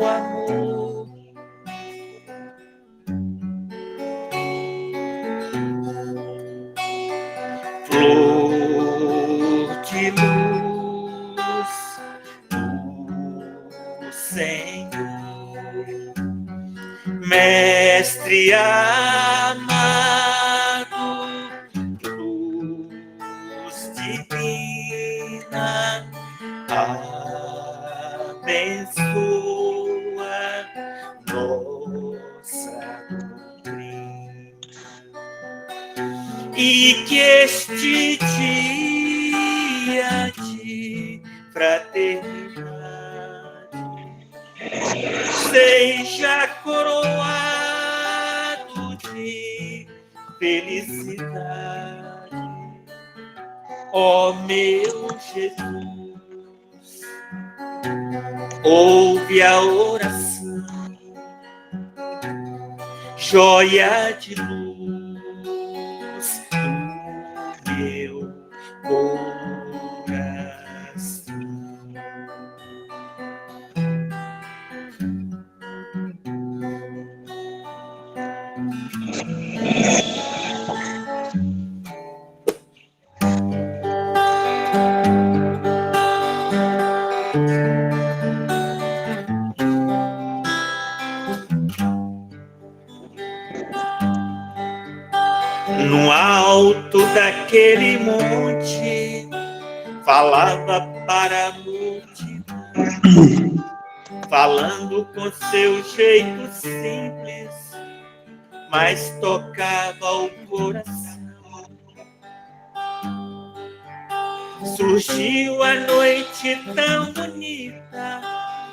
amor. Flor de luz do Senhor, Mestre amado, luz divina, abençoa nossa doutrina, e que este dia de fraternidade seja coroado de felicidade. Ó meu Jesus, ouve a oração, joia de luz do meu coração. No alto daquele monte, falava para a multidão, falando com seu jeito simples, mas tocava o coração. Surgiu a noite tão bonita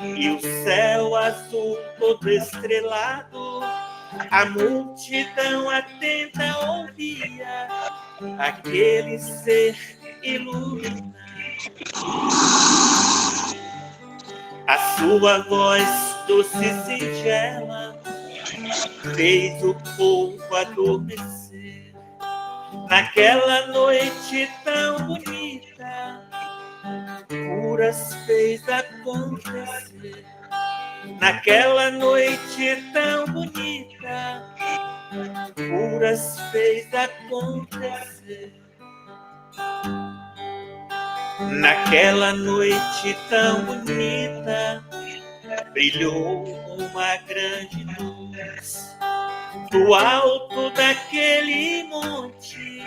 e o céu azul todo estrelado. A multidão atenta ouvia aquele ser iluminado. A sua voz doce e singela fez o povo adormecer. Naquela noite tão bonita, curas fez acontecer. Naquela noite tão bonita, curas fez acontecer. Naquela noite tão bonita, brilhou uma grande luz. Do alto daquele monte,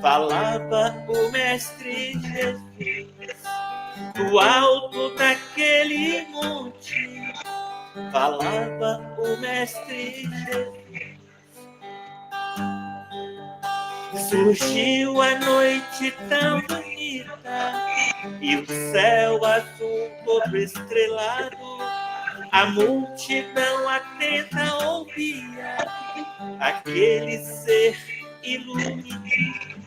falava o Mestre Jesus. Do alto daquele monte, falava o Mestre Jesus. Surgiu a noite tão bonita e o céu azul todo estrelado. A multidão atenta ouvia aquele ser iluminado.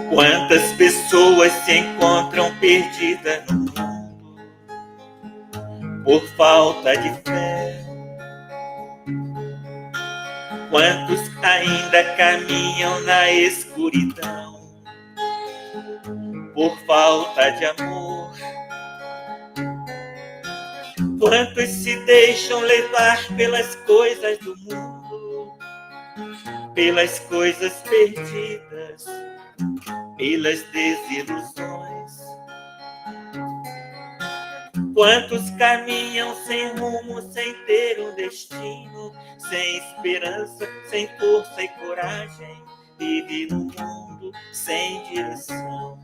Quantas pessoas se encontram perdidas no mundo por falta de fé? Quantos ainda caminham na escuridão por falta de amor? Quantos se deixam levar pelas coisas do mundo, pelas coisas perdidas, pelas desilusões? Quantos caminham sem rumo, sem ter um destino, sem esperança, sem força e coragem, vive no mundo sem direção.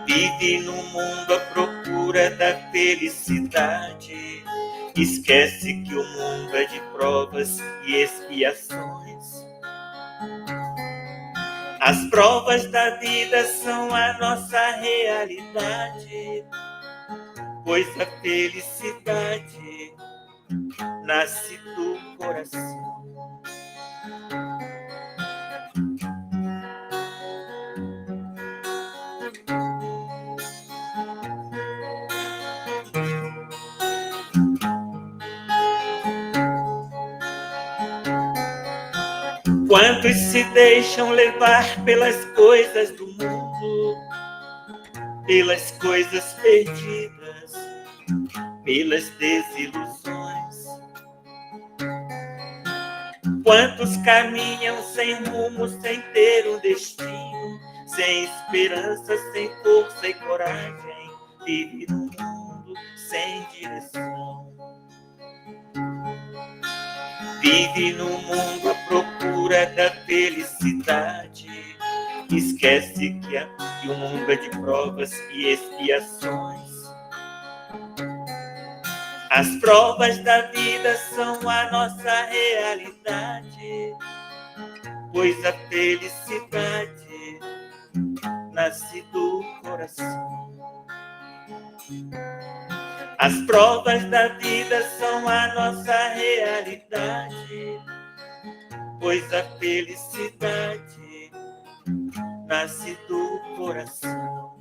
Vive no mundo à procura da felicidade, esquece que o mundo é de provas e expiações. As provas da vida são a nossa realidade, pois a felicidade nasce do coração. Quantos se deixam levar pelas coisas do mundo, pelas coisas perdidas, pelas desilusões. Quantos caminham sem rumo, sem ter um destino, sem esperança, sem força e coragem, vive no mundo sem direção. Vive no mundo à procura da felicidade, esquece que o mundo é de provas e expiações. As provas da vida são a nossa realidade, pois a felicidade nasce do coração. As provas da vida são a nossa realidade, pois a felicidade nasce do coração.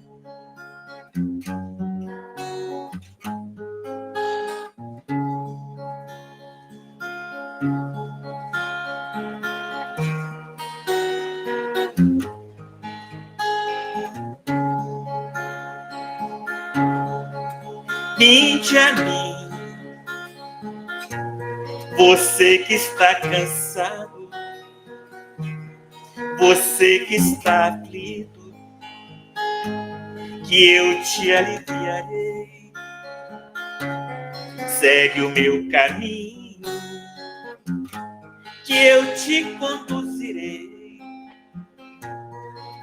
Vinde a mim, você que está cansado, você que está aflito, que eu te aliviarei. Segue o meu caminho, que eu te conduzirei.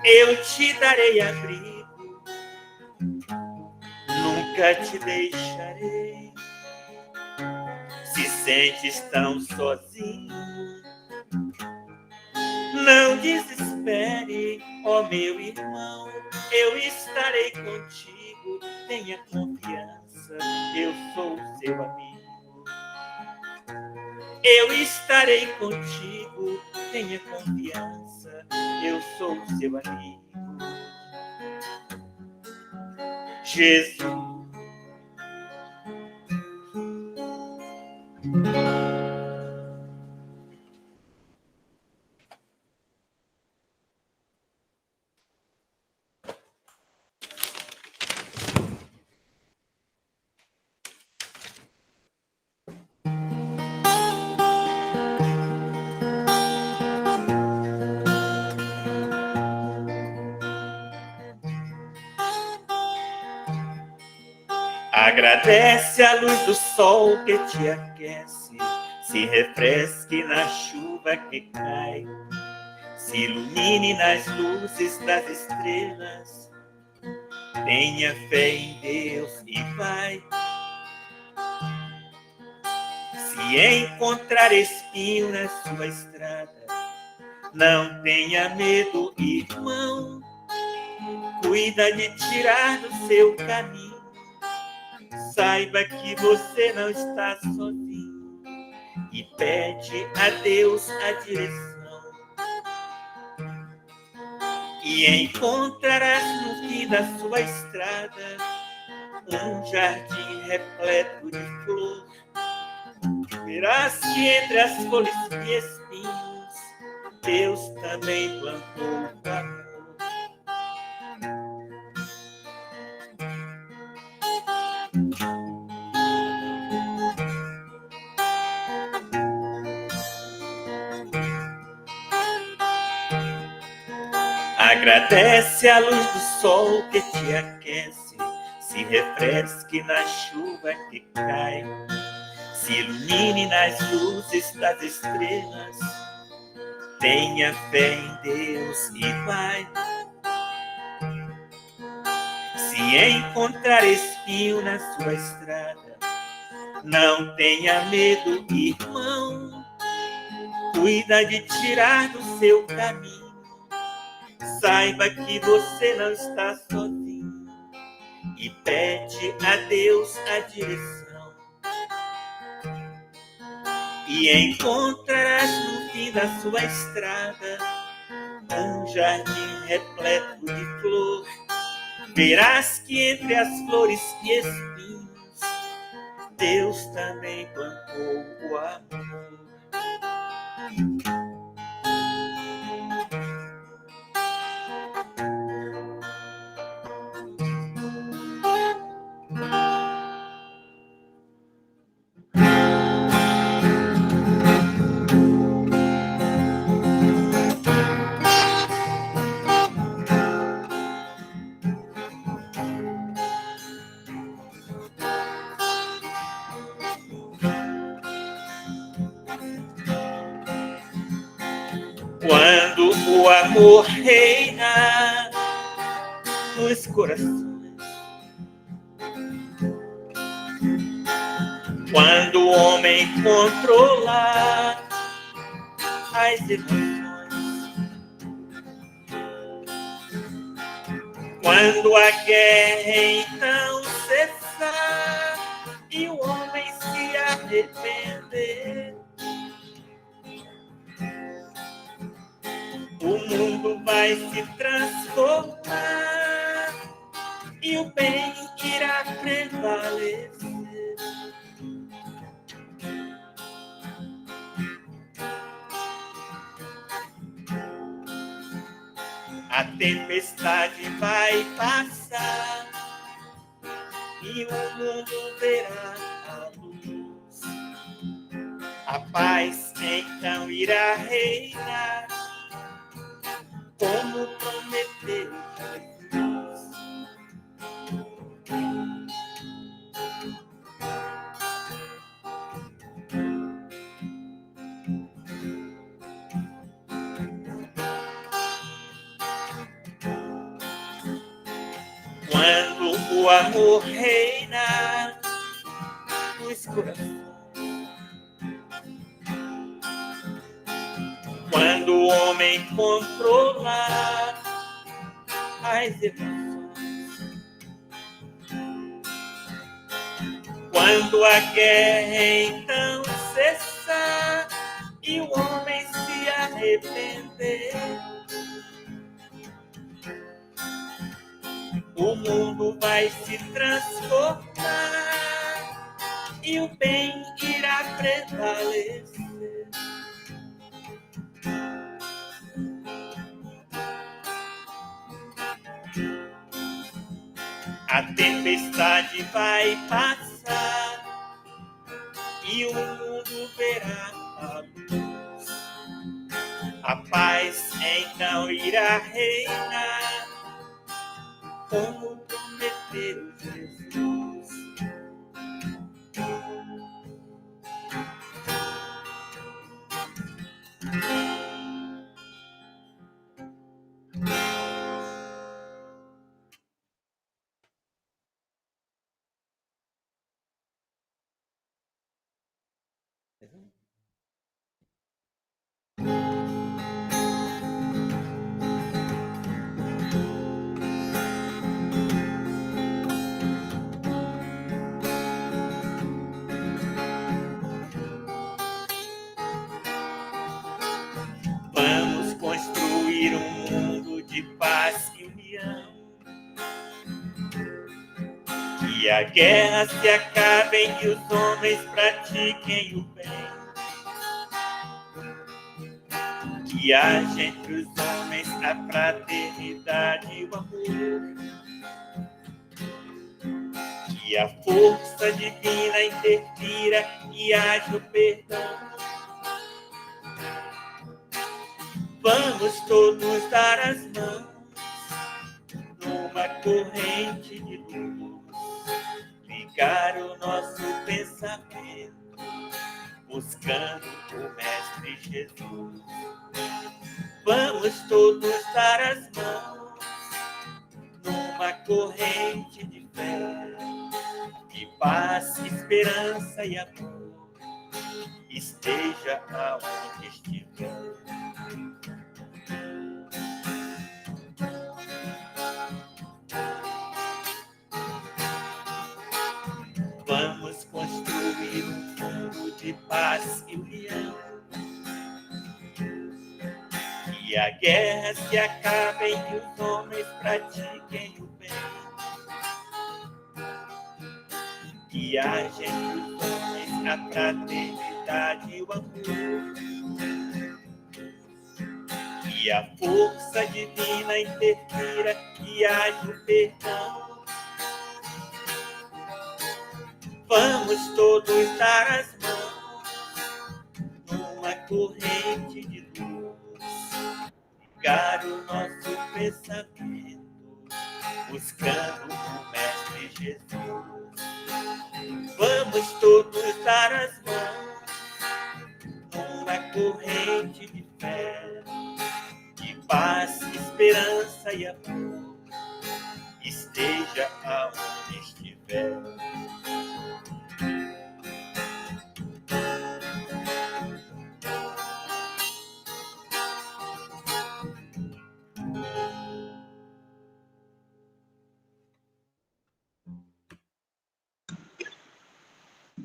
Eu te darei abrigo, nunca te deixarei. Se sentes tão sozinho, não desespere, ó meu irmão, eu estarei contigo, tenha confiança, eu sou seu amigo. Eu estarei contigo, tenha confiança, eu sou seu amigo. Jesus. Agradece a luz do sol que te aquece, se refresque na chuva que cai, se ilumine nas luzes das estrelas. Tenha fé em Deus e vai. Se encontrar espinho na sua estrada, não tenha medo, irmão. Cuida de tirar do seu caminho. Saiba que você não está sozinho e pede a Deus a direção. E encontrarás no fim da sua estrada um jardim repleto de flor. Verás que entre as folhas e espinhos Deus também plantou o amor. Agradece a luz do sol que te aquece, se refresque na chuva que cai, se ilumine nas luzes das estrelas. Tenha fé em Deus e vai. Se encontrar espinho na sua estrada, não tenha medo, irmão. Cuida de tirar do seu caminho. Saiba que você não está sozinho e pede a Deus a direção. E encontrarás no fim da sua estrada um jardim repleto de flor. Verás que entre as flores e espinhos Deus também plantou o amor. Quando o amor reina nos corações, quando o homem controla as emoções, quando a guerra então cessar e o homem se arrepender, o mundo vai se transformar e o bem irá prevalecer. A tempestade vai passar e o mundo verá a luz. A paz então irá reinar, como prometeu Jesus. Quando o amor reina nos corações, quando o homem controla as emoções, quando a guerra então cessar e o homem se arrepender, o mundo vai se transformar e o bem irá prevalecer. A tempestade vai passar e o mundo verá a luz. A paz então irá reinar, como prometeu Jesus. Vamos construir um mundo de paz e união, que a guerra se acabe e os homens pratiquem o bem, que haja entre os homens a fraternidade e o amor, que a força divina interfira e haja o perdão. Vamos todos dar as mãos numa corrente de luz, ligar o nosso pensamento, buscando o Mestre Jesus. Vamos todos dar as mãos numa corrente de fé, de paz, esperança e amor, esteja aonde estiver. a guerra se acabe e que os homens pratiquem o bem. Que haja entre os homens a fraternidade e o amor. Que a força divina interfira e haja o perdão. Vamos todos dar as mãos numa corrente de luz, ligar o nosso pensamento, buscando o Mestre Jesus. Vamos todos dar as mãos numa corrente de fé, de paz, esperança e amor, esteja aonde estiver.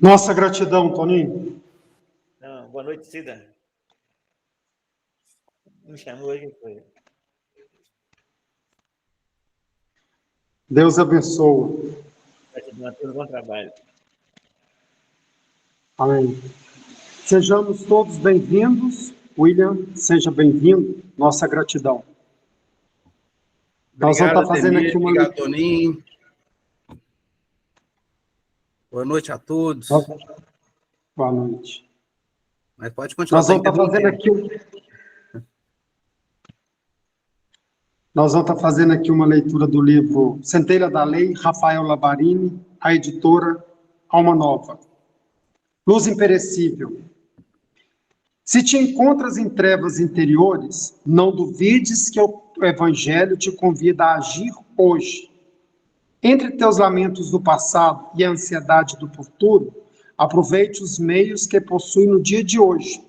Nossa gratidão, Toninho. Não, boa noite, Cida. Me chamou hoje, foi. Deus abençoe. Gratidão a todos, bom trabalho. Amém. Sejamos todos bem-vindos. William, seja bem-vindo. Nossa gratidão. Nós vamos estar fazendo aqui uma... Obrigado, Toninho. Boa noite a todos. Boa noite. Mas pode continuar. Nós vamos estar fazendo aqui Nós vamos estar fazendo aqui uma leitura do livro Centelha da Lei, Rafael Labarini, a editora Alma Nova. Luz imperecível. Se te encontras em trevas interiores, não duvides que o Evangelho te convida a agir hoje. Entre teus lamentos do passado e a ansiedade do futuro, aproveite os meios que possui no dia de hoje.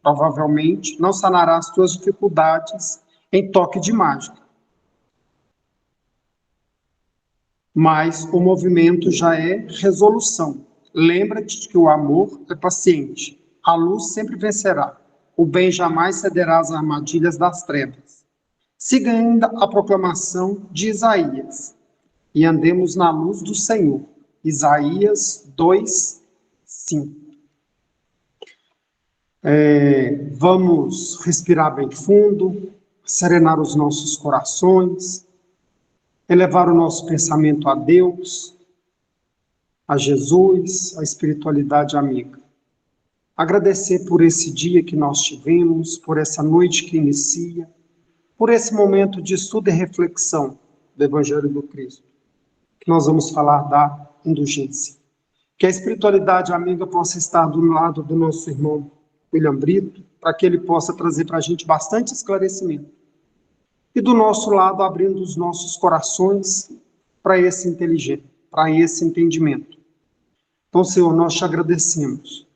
Provavelmente não sanarás tuas dificuldades em toque de mágica. Mas o movimento já é resolução. Lembra-te que o amor é paciente. A luz sempre vencerá. O bem jamais cederá às armadilhas das trevas. Siga ainda a proclamação de Isaías. E andemos na luz do Senhor. Isaías 2, 5. Vamos respirar bem fundo, serenar os nossos corações, elevar o nosso pensamento a Deus, a Jesus, a espiritualidade amiga. Agradecer por esse dia que nós tivemos, por essa noite que inicia, por esse momento de estudo e reflexão do Evangelho do Cristo, que nós vamos falar da indulgência. Que a espiritualidade amiga possa estar do lado do nosso irmão William Brito, para que ele possa trazer para a gente bastante esclarecimento. E do nosso lado, abrindo os nossos corações para esse inteligente, para esse entendimento. Então, Senhor, nós te agradecemos.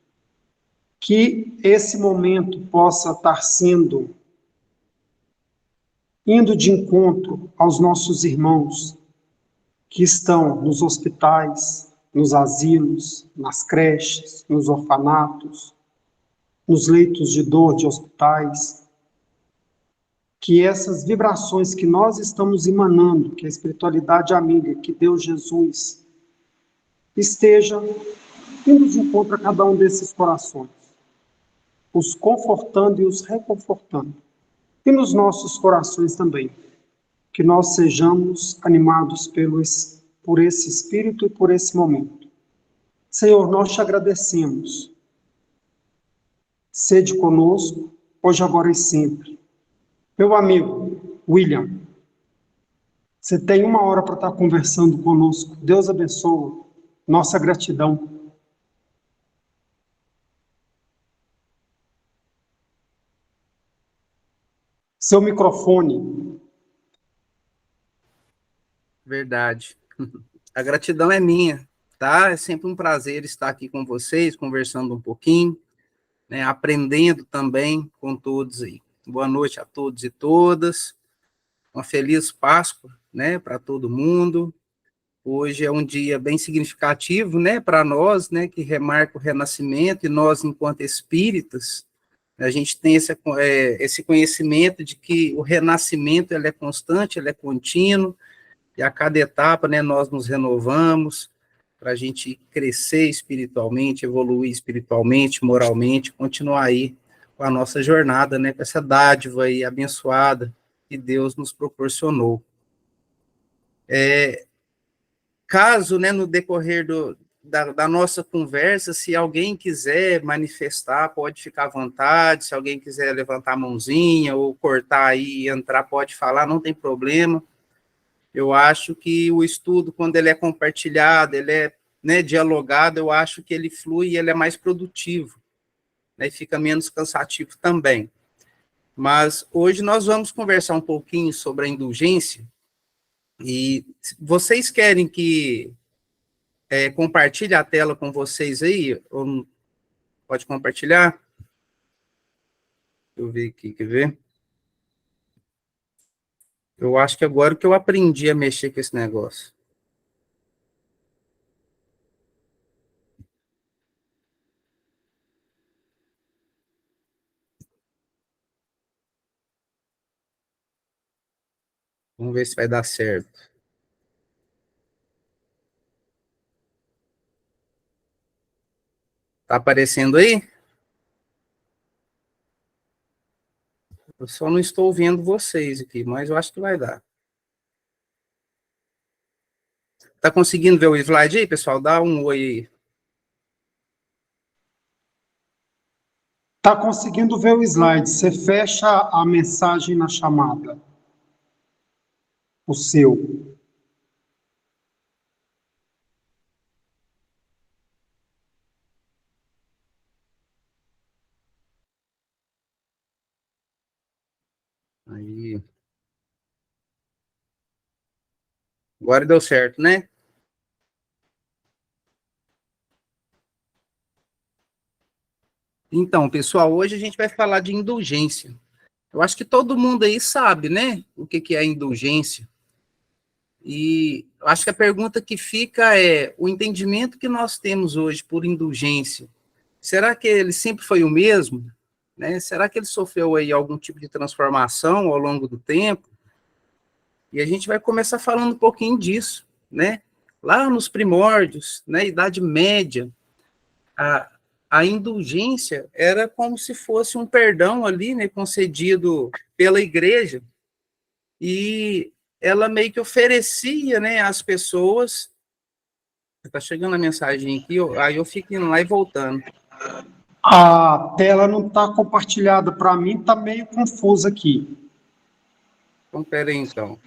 Que esse momento possa estar indo de encontro aos nossos irmãos que estão nos hospitais, nos asilos, nas creches, nos orfanatos, nos leitos de dor de hospitais. Que essas vibrações que nós estamos emanando, que a espiritualidade amiga, que Deus Jesus, esteja indo de encontro a cada um desses corações, os confortando e os reconfortando. E nos nossos corações também, que nós sejamos animados por esse Espírito e por esse momento. Senhor, nós te agradecemos. Sede conosco, hoje, agora e sempre. Meu amigo, William, você tem 1 hora para estar conversando conosco. Deus abençoe. Nossa gratidão. Seu microfone. Verdade. A gratidão é minha, tá? É sempre um prazer estar aqui com vocês, conversando um pouquinho, né? Aprendendo também com todos aí. Boa noite a todos e todas. Uma feliz Páscoa, né, para todo mundo. Hoje é um dia bem significativo, né, para nós, né, que remarca o renascimento, e nós, enquanto espíritas, A gente tem esse conhecimento de que o renascimento ele é constante, ele é contínuo, e a cada etapa, né, nós nos renovamos para a gente crescer espiritualmente, evoluir espiritualmente, moralmente, continuar aí com a nossa jornada, né, com essa dádiva aí abençoada que Deus nos proporcionou. Caso, né, no decorrer da nossa conversa, se alguém quiser manifestar, pode ficar à vontade, se alguém quiser levantar a mãozinha ou cortar aí e entrar, pode falar, não tem problema. Eu acho que o estudo, quando ele é compartilhado, ele é, né, dialogado, eu acho que ele flui e ele é mais produtivo, né, e fica menos cansativo também. Mas hoje nós vamos conversar um pouquinho sobre a indulgência, e vocês querem que compartilhe a tela com vocês aí? Ou pode compartilhar? Deixa eu ver aqui, quer ver? Eu acho que agora que eu aprendi a mexer com esse negócio. Vamos ver se vai dar certo. Tá aparecendo aí? Eu só não estou vendo vocês aqui, mas eu acho que vai dar. Tá conseguindo ver o slide aí, pessoal? Dá um oi aí. Está conseguindo ver o slide? Você fecha a mensagem na chamada. O seu. Aí. Agora deu certo, né? Então, pessoal, hoje a gente vai falar de indulgência. Eu acho que todo mundo aí sabe, né? O que é indulgência. E eu acho que a pergunta que fica é: o entendimento que nós temos hoje por indulgência, será que ele sempre foi o mesmo? Né? Será que ele sofreu aí algum tipo de transformação ao longo do tempo? E a gente vai começar falando um pouquinho disso, né? Lá nos primórdios, na Idade Média, a indulgência era como se fosse um perdão ali, né, concedido pela igreja, e ela meio que oferecia, né, às pessoas. Tá chegando a mensagem aqui, aí eu fico indo lá e voltando. A tela não está compartilhada para mim, está meio confusa aqui. Então, peraí, então.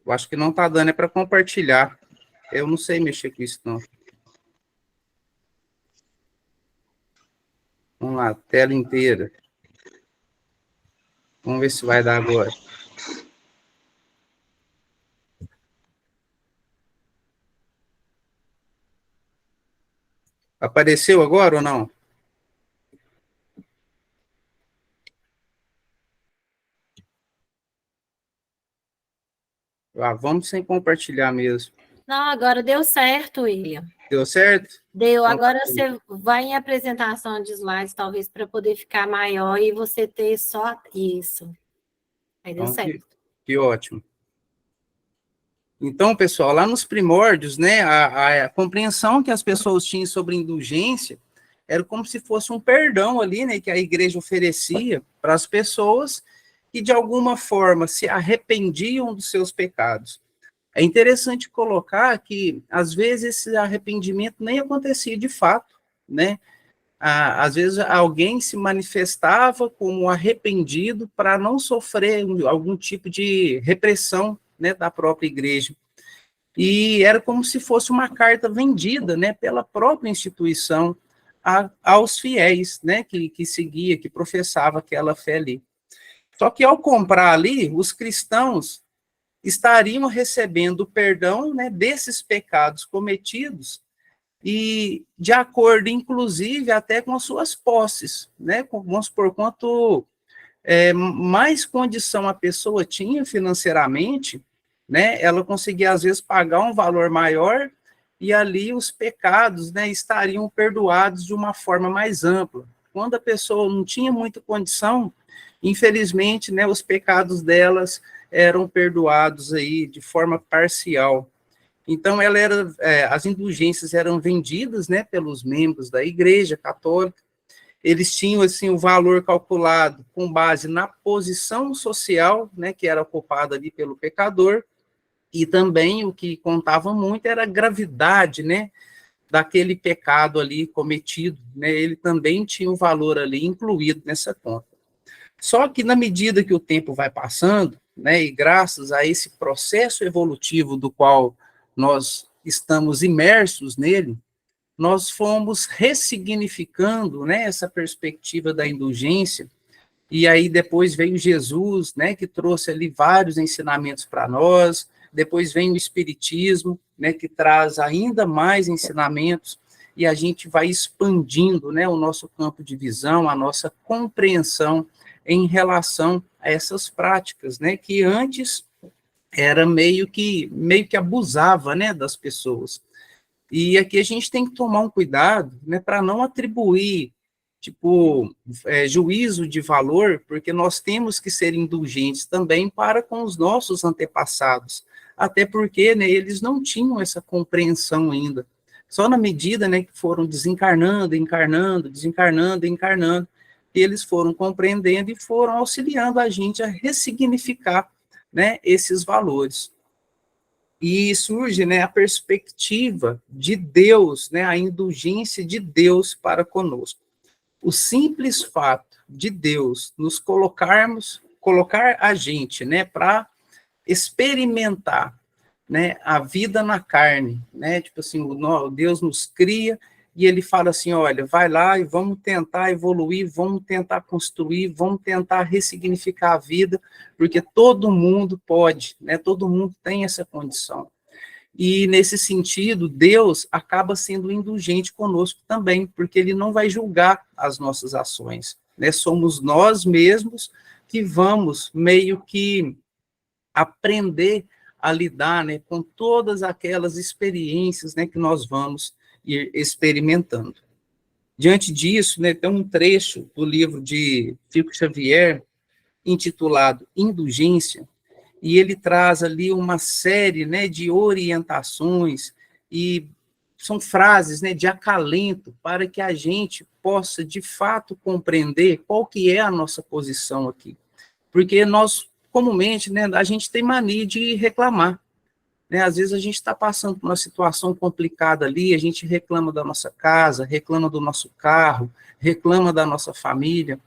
Eu acho que não está dando, é para compartilhar. Eu não sei mexer com isso, não. Vamos lá, tela inteira. Vamos ver se vai dar agora. Apareceu agora ou não? Vamos sem compartilhar mesmo. Não, agora deu certo, William. Deu certo? Deu. Então, agora você vai em apresentação de slides, talvez para poder ficar maior e você ter só isso. Aí deu então, certo. Que ótimo. Então, pessoal, lá nos primórdios, né, a compreensão que as pessoas tinham sobre indulgência era como se fosse um perdão ali, né, que a igreja oferecia para as pessoas que, de alguma forma, se arrependiam dos seus pecados. É interessante colocar que, às vezes, esse arrependimento nem acontecia de fato, né? Às vezes, alguém se manifestava como arrependido para não sofrer algum tipo de repressão, né, da própria igreja. E era como se fosse uma carta vendida, né, pela própria instituição aos fiéis, né, que seguia, que professava aquela fé ali. Só que, ao comprar ali, os cristãos estariam recebendo o perdão, né, desses pecados cometidos e de acordo, inclusive, até com as suas posses, né? Vamos supor, quanto mais condição a pessoa tinha financeiramente, né? Ela conseguia, às vezes, pagar um valor maior e ali os pecados, né, estariam perdoados de uma forma mais ampla. Quando a pessoa não tinha muita condição, infelizmente, né, os pecados delas eram perdoados aí de forma parcial. Então, as indulgências eram vendidas, né, pelos membros da Igreja Católica. Eles tinham assim o valor calculado com base na posição social, né, que era ocupada ali pelo pecador, e também o que contava muito era a gravidade, né, daquele pecado ali cometido, né? Ele também tinha um valor ali incluído nessa conta. Só que na medida que o tempo vai passando, né, e graças a esse processo evolutivo do qual nós estamos imersos nele, nós fomos ressignificando, né, essa perspectiva da indulgência, e aí depois veio Jesus, né, que trouxe ali vários ensinamentos para nós, depois vem o Espiritismo, né, que traz ainda mais ensinamentos, e a gente vai expandindo, né, o nosso campo de visão, a nossa compreensão em relação a essas práticas, né, que antes era meio que abusava, né, das pessoas. E aqui a gente tem que tomar um cuidado, né, para não atribuir, juízo de valor, porque nós temos que ser indulgentes também para com os nossos antepassados, até porque, né, eles não tinham essa compreensão ainda. Só na medida, né, que foram desencarnando, encarnando, desencarnando, encarnando, eles foram compreendendo e foram auxiliando a gente a ressignificar, né, esses valores. E surge, né, a perspectiva de Deus, né, a indulgência de Deus para conosco. O simples fato de Deus nos colocar a gente, né, para experimentar, né, a vida na carne, né, tipo assim, Deus nos cria e ele fala assim, olha, vai lá e vamos tentar evoluir, vamos tentar construir, vamos tentar ressignificar a vida, porque todo mundo pode, né, todo mundo tem essa condição. E, nesse sentido, Deus acaba sendo indulgente conosco também, porque ele não vai julgar as nossas ações, né? Somos nós mesmos que vamos meio que aprender a lidar, né, com todas aquelas experiências, né, que nós vamos ir experimentando. Diante disso, né, tem um trecho do livro de Chico Xavier, intitulado Indulgência, e ele traz ali uma série, né, de orientações, e são frases, né, de acalento, para que a gente possa, de fato, compreender qual que é a nossa posição aqui. Porque nós, comumente, né, a gente tem mania de reclamar. Né? Às vezes a gente está passando por uma situação complicada ali, a gente reclama da nossa casa, reclama do nosso carro, reclama da nossa família,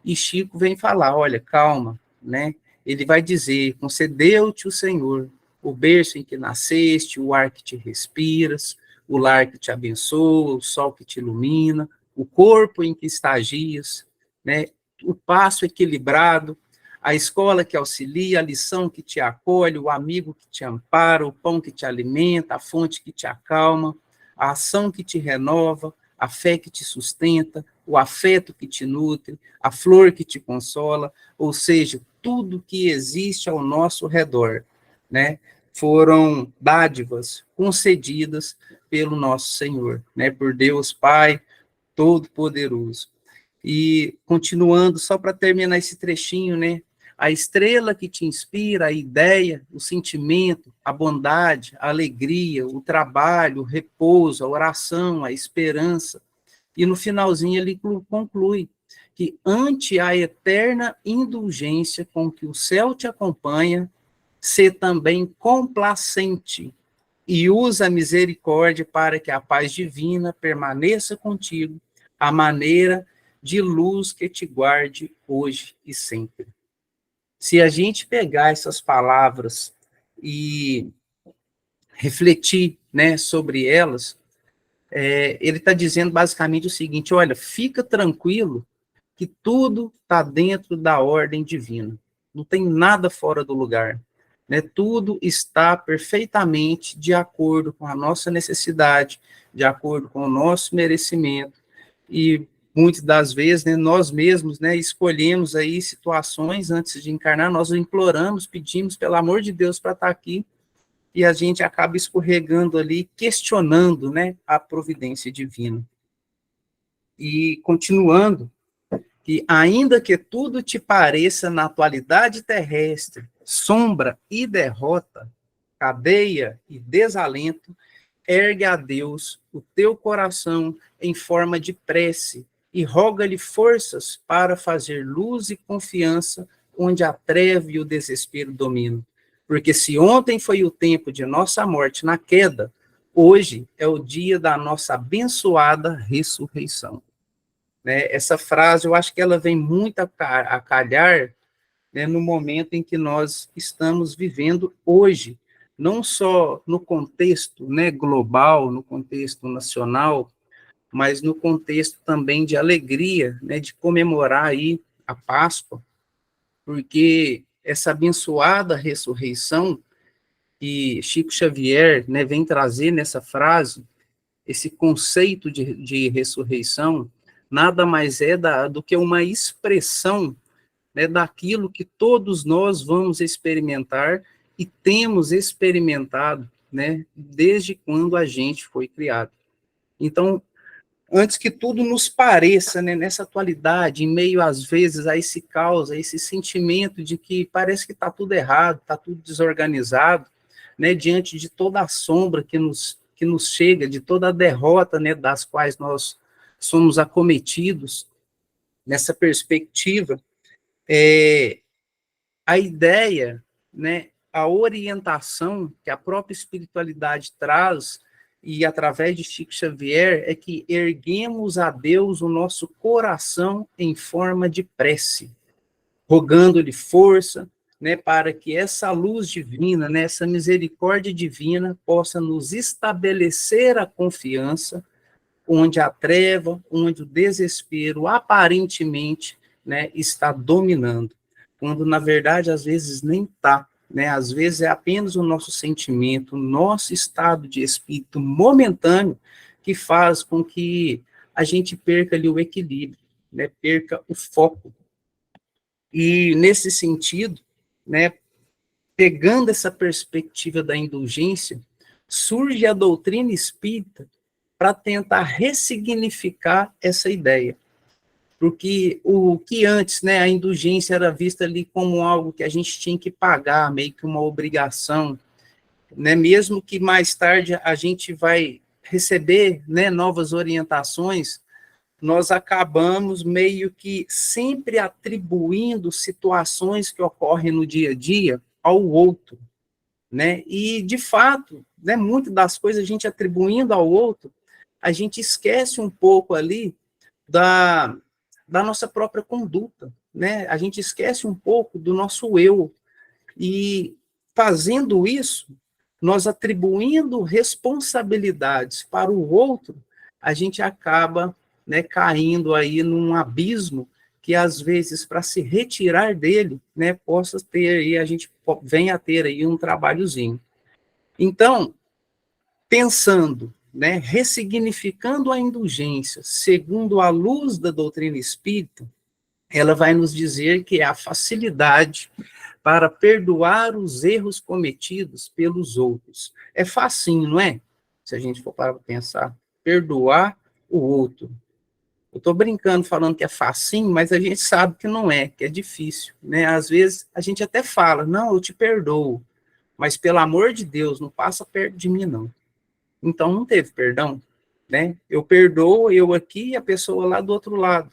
e Chico vem falar, olha, calma, né? Ele vai dizer, concedeu-te o Senhor, o berço em que nasceste, o ar que te respiras, o lar que te abençoa, o sol que te ilumina, o corpo em que estagias, né? O passo equilibrado, a escola que auxilia, a lição que te acolhe, o amigo que te ampara, o pão que te alimenta, a fonte que te acalma, a ação que te renova, a fé que te sustenta, o afeto que te nutre, a flor que te consola, ou seja, tudo que existe ao nosso redor, né, foram dádivas concedidas pelo nosso Senhor, né, por Deus Pai Todo-Poderoso. E continuando, só para terminar esse trechinho, né, a estrela que te inspira, a ideia, o sentimento, a bondade, a alegria, o trabalho, o repouso, a oração, a esperança. E no finalzinho ele conclui que ante a eterna indulgência com que o céu te acompanha, sê também complacente e usa a misericórdia para que a paz divina permaneça contigo, a maneira de luz que te guarde hoje e sempre. Se a gente pegar essas palavras e refletir, né, sobre elas, ele está dizendo basicamente o seguinte, olha, fica tranquilo que tudo está dentro da ordem divina, não tem nada fora do lugar, né? Tudo está perfeitamente de acordo com a nossa necessidade, de acordo com o nosso merecimento, e muitas das vezes, né, nós mesmos, né, escolhemos aí situações antes de encarnar, nós imploramos, pedimos pelo amor de Deus para estar aqui, e a gente acaba escorregando ali, questionando, né, a providência divina. E continuando, que ainda que tudo te pareça na atualidade terrestre, sombra e derrota, cadeia e desalento, ergue a Deus o teu coração em forma de prece e roga-lhe forças para fazer luz e confiança onde a treva e o desespero dominam. Porque se ontem foi o tempo de nossa morte na queda, hoje é o dia da nossa abençoada ressurreição. Né? Essa frase, eu acho que ela vem muito a calhar, né, no momento em que nós estamos vivendo hoje, não só no contexto, né, global, no contexto nacional, mas no contexto também de alegria, né, de comemorar aí a Páscoa, porque essa abençoada ressurreição que Chico Xavier, né, vem trazer nessa frase, esse conceito de ressurreição, nada mais é do que uma expressão, né, daquilo que todos nós vamos experimentar e temos experimentado, né, desde quando a gente foi criado. Então, antes que tudo nos pareça, né, nessa atualidade, em meio, às vezes, a esse caos, a esse sentimento de que parece que está tudo errado, está tudo desorganizado, né, diante de toda a sombra que nos chega, de toda a derrota, né, das quais nós somos acometidos, nessa perspectiva, a ideia, né, a orientação que a própria espiritualidade traz, e através de Chico Xavier, é que erguemos a Deus o nosso coração em forma de prece, rogando-lhe força, né, para que essa luz divina, né, essa misericórdia divina possa nos estabelecer a confiança onde a treva, onde o desespero aparentemente, né, está dominando, quando na verdade às vezes nem está, né, às vezes é apenas o nosso sentimento, o nosso estado de espírito momentâneo que faz com que a gente perca ali o equilíbrio, né, perca o foco. E nesse sentido, né, pegando essa perspectiva da indulgência, surge a doutrina espírita para tentar ressignificar essa ideia. Porque o que antes, né, a indulgência era vista ali como algo que a gente tinha que pagar, meio que uma obrigação, né, mesmo que mais tarde a gente vai receber, né, novas orientações, nós acabamos meio que sempre atribuindo situações que ocorrem no dia a dia ao outro, né, e de fato, né, muitas das coisas a gente atribuindo ao outro, a gente esquece um pouco ali da nossa própria conduta, né? A gente esquece um pouco do nosso eu. E fazendo isso, nós atribuindo responsabilidades para o outro, a gente acaba, né, caindo aí num abismo que às vezes para se retirar dele, né, possa ter aí, a gente venha a ter aí um trabalhozinho. Então, pensando, né, ressignificando a indulgência, segundo a luz da doutrina espírita, ela vai nos dizer que é a facilidade para perdoar os erros cometidos pelos outros. É facinho, não é? Se a gente for para pensar, perdoar o outro. Eu estou brincando falando que é facinho, mas a gente sabe que não é, que é difícil, né? Às vezes a gente até fala, não, eu te perdoo, mas pelo amor de Deus, não passa perto de mim, não. Então, não teve perdão, né? Eu perdoo, eu aqui e a pessoa lá do outro lado.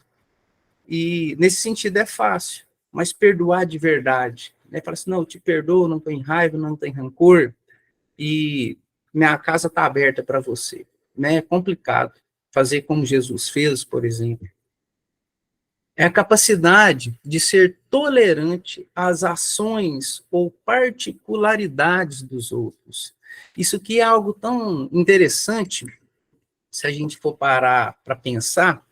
E, nesse sentido, é fácil. Mas perdoar de verdade, né? Fala assim, não, eu te perdoo, não tem raiva, não tem rancor, e minha casa está aberta para você, né? É complicado fazer como Jesus fez, por exemplo. É a capacidade de ser tolerante às ações ou particularidades dos outros. Isso que é algo tão interessante, se a gente for parar para pensar,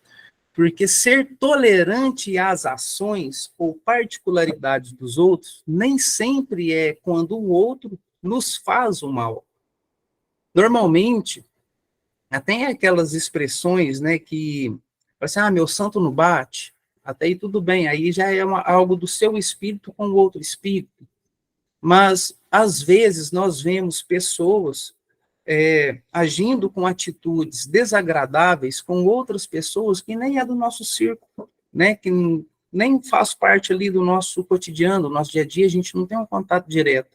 porque ser tolerante às ações ou particularidades dos outros nem sempre é quando o outro nos faz o mal. Normalmente, até aquelas expressões, né, que, assim, meu santo não bate, até aí tudo bem, aí já é algo do seu espírito com o outro espírito. Mas às vezes, nós vemos pessoas agindo com atitudes desagradáveis com outras pessoas que nem é do nosso círculo, né, que nem faz parte ali do nosso cotidiano, do nosso dia a dia, a gente não tem um contato direto.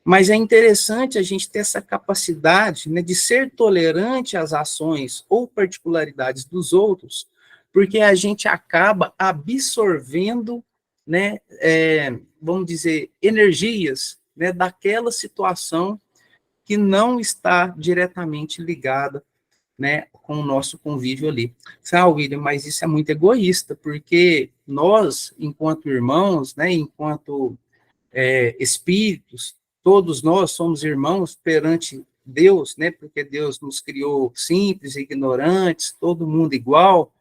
Mas é interessante a gente ter essa capacidade, né, de ser tolerante às ações ou particularidades dos outros, porque a gente acaba absorvendo, né, vamos dizer, energias, né, daquela situação que não está diretamente ligada, né, com o nosso convívio ali. William, mas isso é muito egoísta, porque nós, enquanto irmãos, né, enquanto espíritos, todos nós somos irmãos perante Deus, né, porque Deus nos criou simples, ignorantes, todo mundo igual,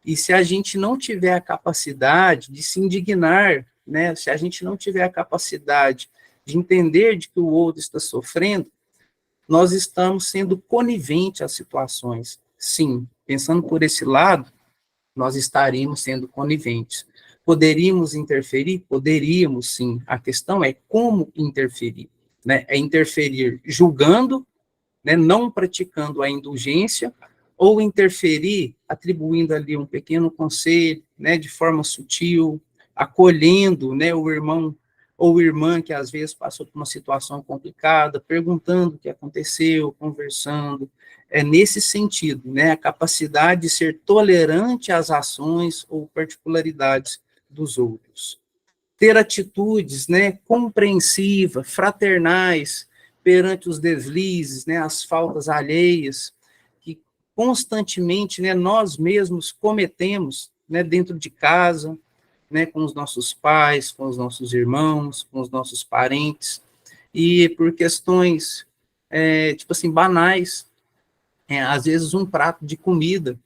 e se a gente não tiver a capacidade de se indignar, né, se a gente não tiver a capacidade de entender de que o outro está sofrendo, nós estamos sendo coniventes às situações. Sim, pensando por esse lado, nós estaríamos sendo coniventes. Poderíamos interferir? Poderíamos, sim. A questão é como interferir, né? É interferir julgando, né, não praticando a indulgência, ou interferir atribuindo ali um pequeno conselho, né, de forma sutil, acolhendo, né, o irmão ou irmã que às vezes passou por uma situação complicada, perguntando o que aconteceu, conversando. É nesse sentido, né, a capacidade de ser tolerante às ações ou particularidades dos outros. Ter atitudes, né, compreensivas, fraternais, perante os deslizes, né, as faltas alheias, que constantemente, né, nós mesmos cometemos, né, dentro de casa, né, com os nossos pais, com os nossos irmãos, com os nossos parentes, e por questões, tipo assim, banais, às vezes um prato de comida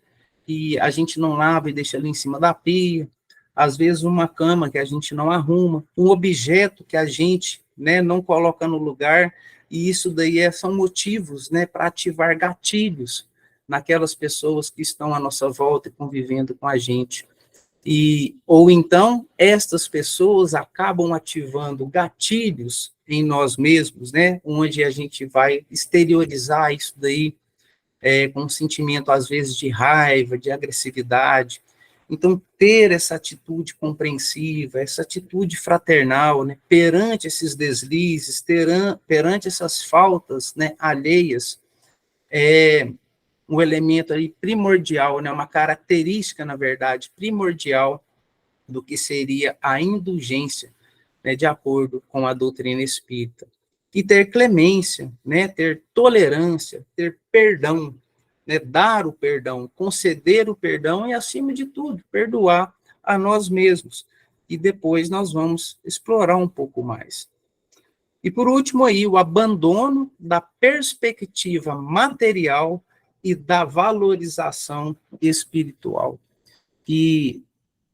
que a gente não lava e deixa ali em cima da pia, às vezes uma cama que a gente não arruma, um objeto que a gente, né, não coloca no lugar, e isso daí são motivos, né, para ativar gatilhos naquelas pessoas que estão à nossa volta e convivendo com a gente. Ou então, estas pessoas acabam ativando gatilhos em nós mesmos, né, onde a gente vai exteriorizar isso daí com um sentimento, às vezes, de raiva, de agressividade. Então, ter essa atitude compreensiva, essa atitude fraternal, né, perante esses deslizes, perante essas faltas, né, alheias, um elemento aí primordial, né, uma característica, na verdade, primordial do que seria a indulgência, né, de acordo com a doutrina espírita. E ter clemência, né, ter tolerância, ter perdão, né, dar o perdão, conceder o perdão e, acima de tudo, perdoar a nós mesmos. E depois nós vamos explorar um pouco mais. E, por último, aí, o abandono da perspectiva material e da valorização espiritual. E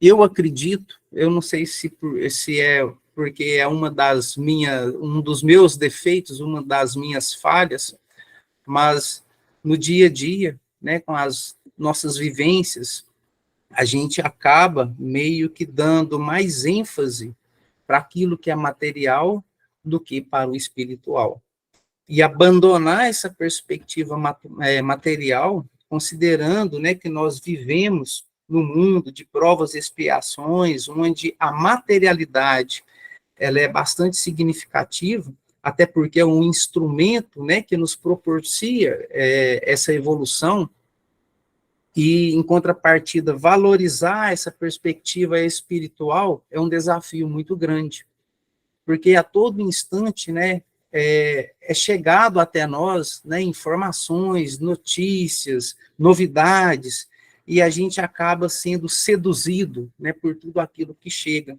eu acredito, eu não sei se é porque é um dos meus defeitos, uma das minhas falhas, mas no dia a dia, né, com as nossas vivências, a gente acaba meio que dando mais ênfase para aquilo que é material do que para o espiritual. E abandonar essa perspectiva material, considerando, né, que nós vivemos no mundo de provas e expiações, onde a materialidade ela é bastante significativa, até porque é um instrumento, né, que nos propicia essa evolução, e, em contrapartida, valorizar essa perspectiva espiritual é um desafio muito grande, porque a todo instante, né, é chegado até nós, né, informações, notícias, novidades, e a gente acaba sendo seduzido, né, por tudo aquilo que chega.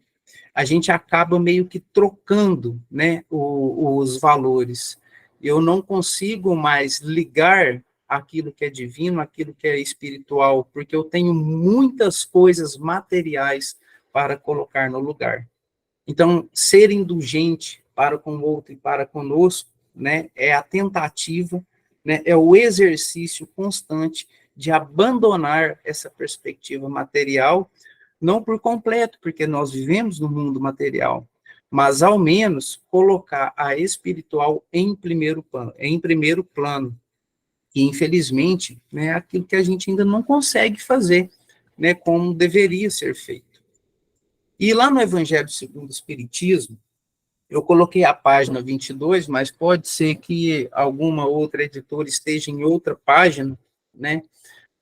A gente acaba meio que trocando, né, os valores. Eu não consigo mais ligar aquilo que é divino, aquilo que é espiritual, porque eu tenho muitas coisas materiais para colocar no lugar. Então, ser indulgente para com o outro e para conosco, né, é a tentativa, né, é o exercício constante de abandonar essa perspectiva material, não por completo, porque nós vivemos no mundo material, mas ao menos colocar a espiritual em primeiro plano. E, infelizmente, né, é aquilo que a gente ainda não consegue fazer, né, como deveria ser feito. E lá no Evangelho segundo o Espiritismo, eu coloquei a página 22, mas pode ser que alguma outra editora esteja em outra página, né?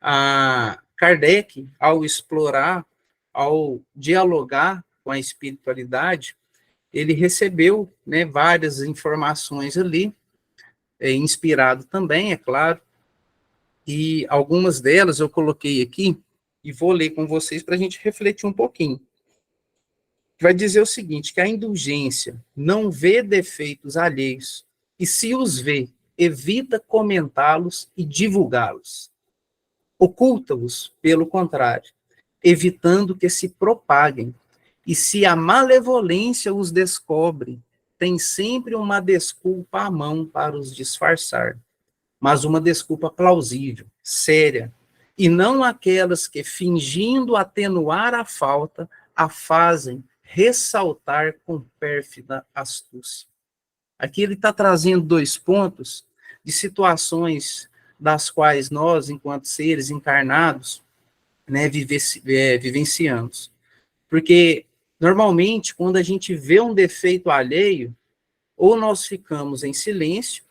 A Kardec, ao explorar, ao dialogar com a espiritualidade, ele recebeu, né, várias informações ali, inspirado também, é claro, e algumas delas eu coloquei aqui e vou ler com vocês para a gente refletir um pouquinho. Vai dizer o seguinte, que a indulgência não vê defeitos alheios, e se os vê, evita comentá-los e divulgá-los. Oculta-os, pelo contrário, evitando que se propaguem, e se a malevolência os descobre, tem sempre uma desculpa à mão para os disfarçar, mas uma desculpa plausível, séria, e não aquelas que, fingindo atenuar a falta, a fazem ressaltar com pérfida astúcia. Aqui ele está trazendo 2 pontos de situações das quais nós, enquanto seres encarnados, né, vivenciamos. Porque, normalmente, quando a gente vê um defeito alheio, ou nós ficamos em silêncio,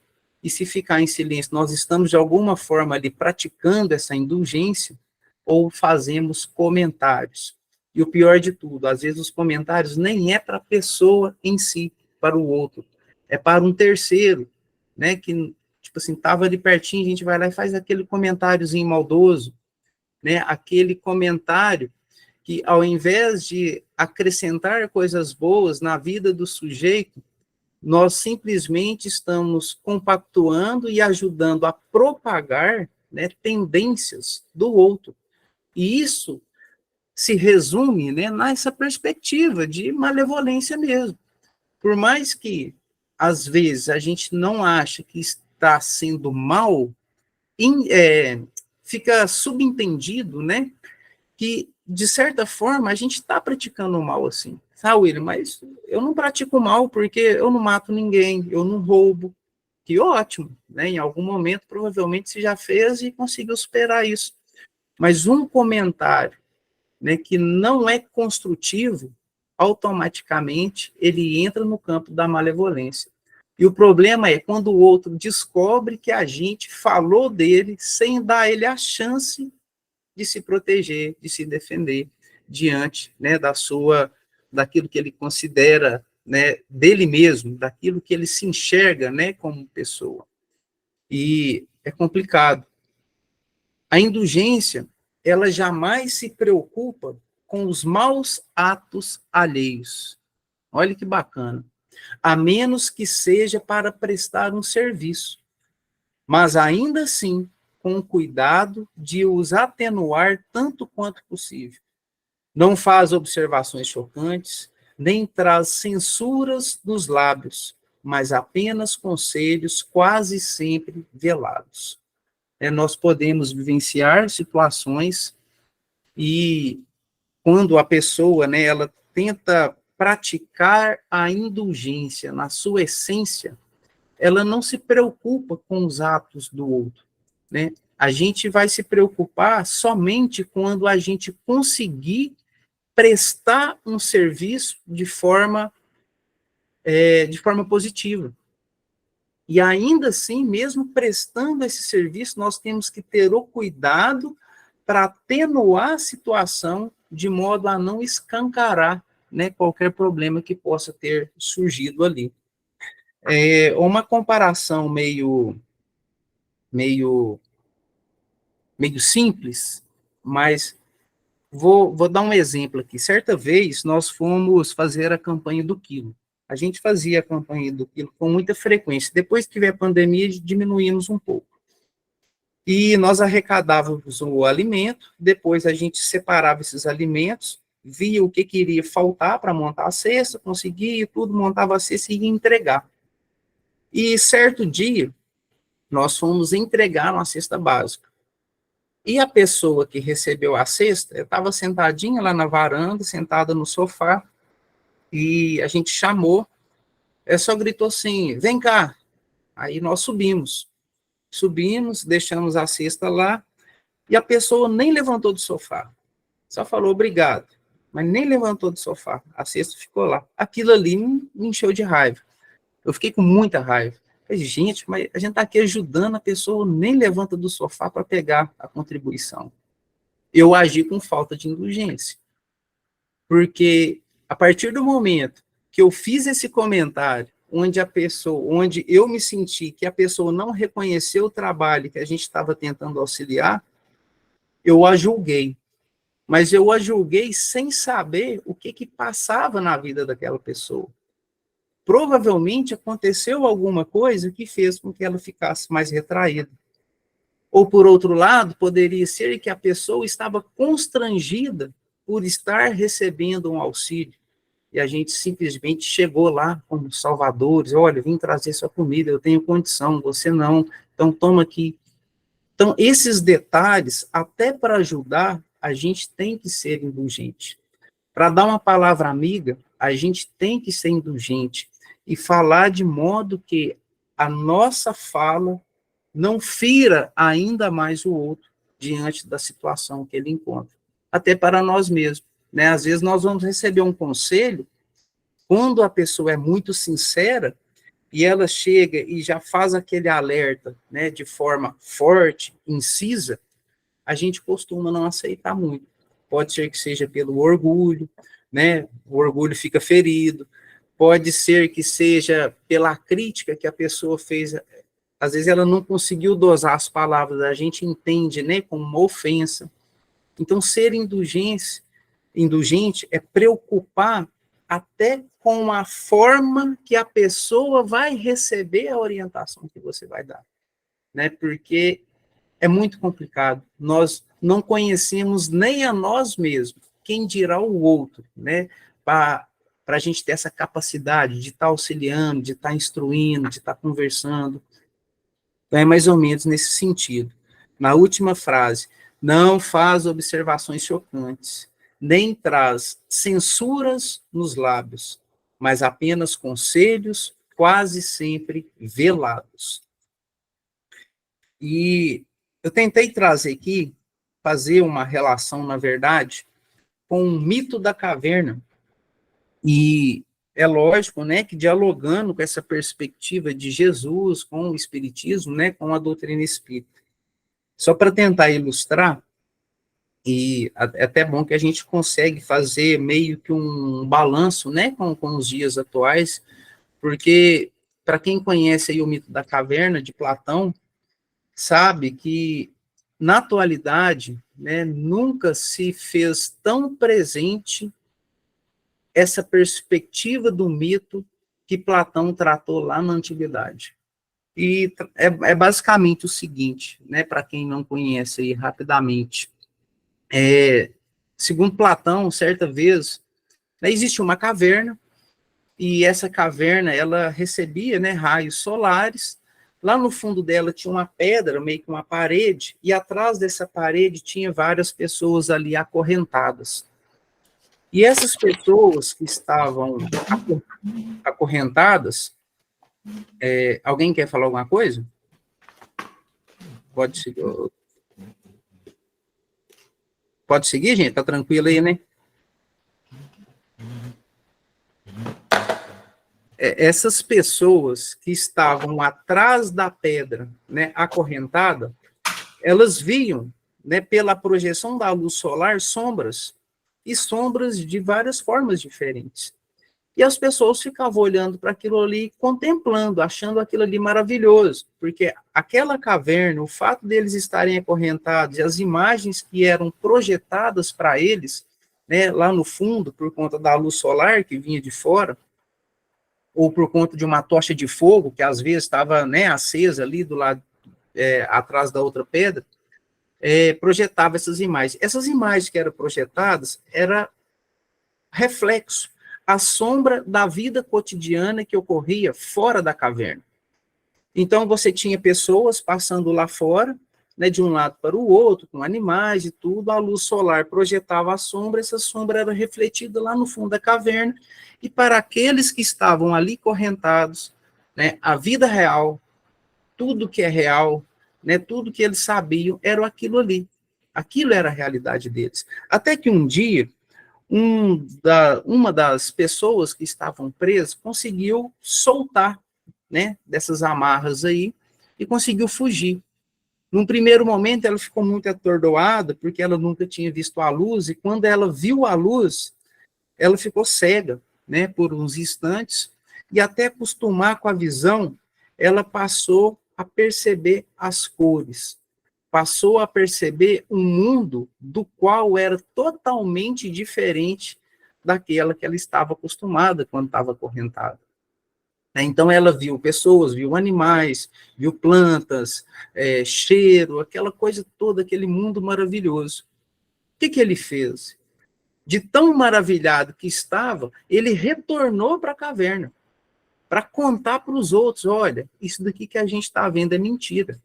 e se ficar em silêncio, nós estamos, de alguma forma, ali praticando essa indulgência, ou fazemos comentários. E o pior de tudo, às vezes os comentários nem é para a pessoa em si, para o outro, é para um terceiro, né, que, tipo assim, estava ali pertinho, a gente vai lá e faz aquele comentáriozinho maldoso, né, aquele comentário que, ao invés de acrescentar coisas boas na vida do sujeito, nós simplesmente estamos compactuando e ajudando a propagar, né, tendências do outro. E isso se resume, né, nessa perspectiva de malevolência mesmo. Por mais que, às vezes, a gente não ache que está sendo mal, fica subentendido, né, que, de certa forma, a gente está praticando o mal assim. Sabe, William, mas eu não pratico mal porque eu não mato ninguém, eu não roubo. Que ótimo, né? Em algum momento, provavelmente, você já fez e conseguiu superar isso. Mas um comentário, né, que não é construtivo, automaticamente ele entra no campo da malevolência. E o problema é quando o outro descobre que a gente falou dele sem dar a ele a chance de se proteger, de se defender diante, né, daquilo que ele considera, né, dele mesmo, daquilo que ele se enxerga, né, como pessoa. E é complicado. A indulgência, ela jamais se preocupa com os maus atos alheios. Olha que bacana. A menos que seja para prestar um serviço. Mas ainda assim, com cuidado de os atenuar tanto quanto possível. Não faz observações chocantes, nem traz censuras nos lábios, mas apenas conselhos quase sempre velados. Nós podemos vivenciar situações e quando a pessoa, né, ela tenta praticar a indulgência na sua essência, ela não se preocupa com os atos do outro, né? A gente vai se preocupar somente quando a gente conseguir prestar um serviço de forma positiva. E ainda assim, mesmo prestando esse serviço, nós temos que ter o cuidado para atenuar a situação de modo a não escancarar, né, qualquer problema que possa ter surgido ali. Uma comparação meio simples, mas vou dar um exemplo aqui. Certa vez, nós fomos fazer a campanha do quilo. A gente fazia a campanha do quilo com muita frequência. Depois que veio a pandemia, diminuímos um pouco. E nós arrecadávamos o alimento, depois a gente separava esses alimentos, via o que iria faltar para montar a cesta, conseguia tudo, montava a cesta e ia entregar. E certo dia, nós fomos entregar uma cesta básica. E a pessoa que recebeu a cesta, estava sentadinha lá na varanda, sentada no sofá, e a gente chamou, só gritou assim, vem cá. Aí nós subimos, deixamos a cesta lá, e a pessoa nem levantou do sofá, só falou obrigado, mas nem levantou do sofá, a cesta ficou lá. Aquilo ali me encheu de raiva, eu fiquei com muita raiva. Falei, gente, mas a gente está aqui ajudando, a pessoa nem levanta do sofá para pegar a contribuição. Eu agi com falta de indulgência, porque a partir do momento que eu fiz esse comentário, onde eu me senti que a pessoa não reconheceu o trabalho que a gente estava tentando auxiliar, eu a julguei. Mas eu a julguei sem saber o que passava na vida daquela pessoa. Provavelmente aconteceu alguma coisa que fez com que ela ficasse mais retraída. Ou, por outro lado, poderia ser que a pessoa estava constrangida por estar recebendo um auxílio. E a gente simplesmente chegou lá como salvadores, olha, vim trazer sua comida, eu tenho condição, você não, então toma aqui. Então, esses detalhes, até para ajudar, a gente tem que ser indulgente. Para dar uma palavra amiga, a gente tem que ser indulgente e falar de modo que a nossa fala não fira ainda mais o outro diante da situação que ele encontra. Até para nós mesmos, né? Às vezes nós vamos receber um conselho, quando a pessoa é muito sincera, e ela chega e já faz aquele alerta, né, de forma forte, incisa, a gente costuma não aceitar muito. Pode ser que seja pelo orgulho, né, o orgulho fica ferido, pode ser que seja pela crítica que a pessoa fez, às vezes ela não conseguiu dosar as palavras, a gente entende, né, como uma ofensa. Então, ser indulgente é preocupar até com a forma que a pessoa vai receber a orientação que você vai dar, né? Porque é muito complicado. Nós não conhecemos nem a nós mesmos, quem dirá o outro, né? Para a gente ter essa capacidade de estar auxiliando, de estar instruindo, de estar conversando. Então, é mais ou menos nesse sentido. Na última frase, não faz observações chocantes, nem traz censuras nos lábios, mas apenas conselhos, quase sempre velados. E eu tentei trazer aqui, fazer uma relação, na verdade, com o mito da caverna. E é lógico, né, que dialogando com essa perspectiva de Jesus, com o Espiritismo, né, com a doutrina espírita. Só para tentar ilustrar, e é até bom que a gente consegue fazer meio que um balanço, né, com os dias atuais, porque para quem conhece aí o mito da caverna de Platão, sabe que na atualidade, né, nunca se fez tão presente essa perspectiva do mito que Platão tratou lá na antiguidade. E é basicamente o seguinte, né, para quem não conhece aí rapidamente. Segundo Platão, certa vez, né, existe uma caverna, e essa caverna, ela recebia, né, raios solares. Lá no fundo dela tinha uma pedra, meio que uma parede, e atrás dessa parede tinha várias pessoas ali acorrentadas. E essas pessoas que estavam acorrentadas, alguém quer falar alguma coisa? Pode seguir. Pode seguir, gente? Tá tranquilo aí, né? Essas pessoas que estavam atrás da pedra, né, acorrentada, elas viam, né, pela projeção da luz solar, sombras, e sombras de várias formas diferentes. E as pessoas ficavam olhando para aquilo ali, contemplando, achando aquilo ali maravilhoso, porque aquela caverna, o fato deles estarem acorrentados, e as imagens que eram projetadas para eles, né, lá no fundo, por conta da luz solar que vinha de fora, ou por conta de uma tocha de fogo, que às vezes estava, né, acesa ali do lado, atrás da outra pedra, projetava essas imagens. Essas imagens que eram projetadas era reflexo, a sombra da vida cotidiana que ocorria fora da caverna. Então, você tinha pessoas passando lá fora, né, de um lado para o outro, com animais e tudo, a luz solar projetava a sombra, essa sombra era refletida lá no fundo da caverna, e para aqueles que estavam ali correntados, né, a vida real, tudo que é real, né, tudo que eles sabiam, era aquilo ali. Aquilo era a realidade deles. Até que um dia, uma das pessoas que estavam presas conseguiu soltar, né, dessas amarras aí, e conseguiu fugir. Num primeiro momento, ela ficou muito atordoada, porque ela nunca tinha visto a luz, e quando ela viu a luz, ela ficou cega, né, por uns instantes, e até acostumar com a visão, ela passou a perceber as cores, passou a perceber um mundo do qual era totalmente diferente daquela que ela estava acostumada quando estava acorrentada. Então, ela viu pessoas, viu animais, viu plantas, cheiro, aquela coisa toda, aquele mundo maravilhoso. O que ele fez? De tão maravilhado que estava, ele retornou para a caverna, para contar para os outros, olha, isso daqui que a gente está vendo é mentira.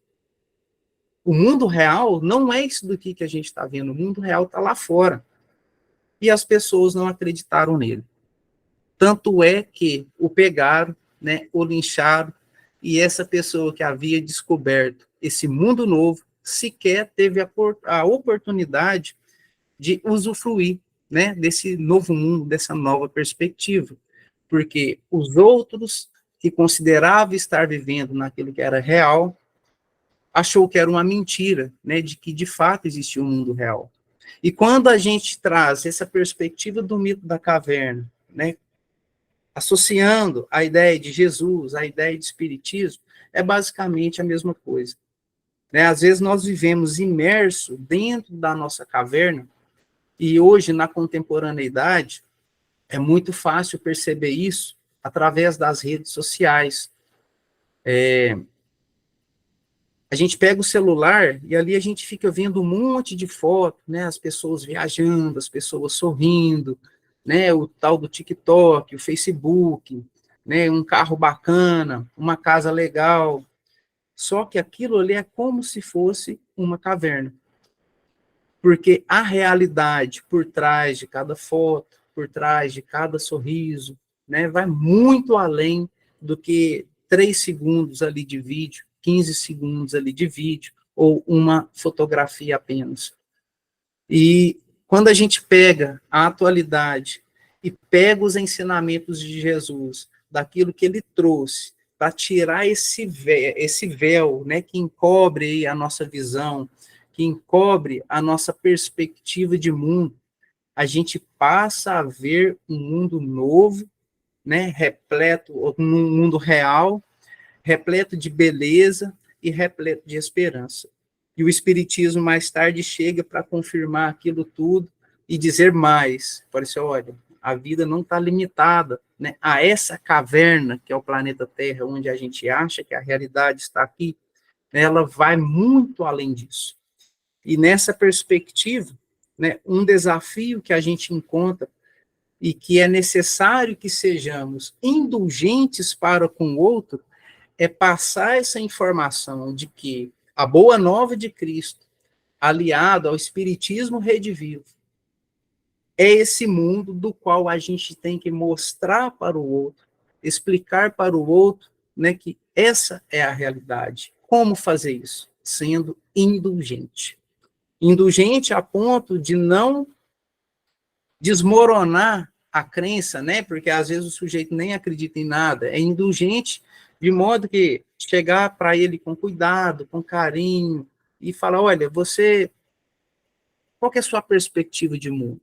O mundo real não é isso daqui que a gente está vendo, o mundo real está lá fora. E as pessoas não acreditaram nele. Tanto é que o pegaram, né, o lincharam, e essa pessoa que havia descoberto esse mundo novo, sequer teve a oportunidade de usufruir, né, desse novo mundo, dessa nova perspectiva. Porque os outros, que consideravam estar vivendo naquilo que era real, achou que era uma mentira, né, de que de fato existia um mundo real. E quando a gente traz essa perspectiva do mito da caverna, né, associando a ideia de Jesus, a ideia de espiritismo, é basicamente a mesma coisa. Né? Às vezes nós vivemos imerso dentro da nossa caverna, e hoje, na contemporaneidade, é muito fácil perceber isso através das redes sociais. A gente pega o celular e ali a gente fica vendo um monte de fotos, né? As pessoas viajando, as pessoas sorrindo, né? O tal do TikTok, o Facebook, né? Um carro bacana, uma casa legal. Só que aquilo ali é como se fosse uma caverna. Porque a realidade por trás de cada foto, por trás de cada sorriso, né? Vai muito além do que 3 segundos ali de vídeo, 15 segundos ali de vídeo, ou uma fotografia apenas. E quando a gente pega a atualidade e pega os ensinamentos de Jesus, daquilo que ele trouxe, para tirar esse véu, né, que encobre a nossa visão, que encobre a nossa perspectiva de mundo, a gente passa a ver um mundo novo, né, repleto, um mundo real, repleto de beleza e repleto de esperança. E o Espiritismo mais tarde chega para confirmar aquilo tudo e dizer mais. Parece, olha, a vida não está limitada, né, a essa caverna que é o planeta Terra, onde a gente acha que a realidade está aqui, ela vai muito além disso. E nessa perspectiva, né, um desafio que a gente encontra e que é necessário que sejamos indulgentes para com o outro, é passar essa informação de que a boa nova de Cristo, aliado ao Espiritismo redivivo, é esse mundo do qual a gente tem que mostrar para o outro, explicar para o outro, né, que essa é a realidade. Como fazer isso? Sendo indulgente. Indulgente a ponto de não desmoronar a crença, né? Porque às vezes o sujeito nem acredita em nada. É indulgente de modo que chegar para ele com cuidado, com carinho, e falar, olha, qual que é a sua perspectiva de mundo?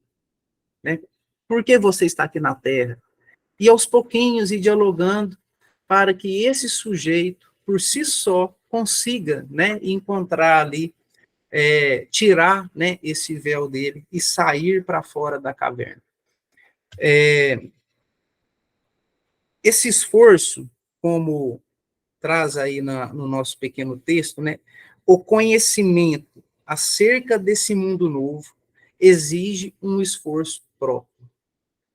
Né? Por que você está aqui na Terra? E aos pouquinhos ir dialogando para que esse sujeito, por si só, consiga, né, encontrar ali, tirar, né, esse véu dele e sair para fora da caverna. Esse esforço, como traz aí no nosso pequeno texto, né, o conhecimento acerca desse mundo novo exige um esforço próprio.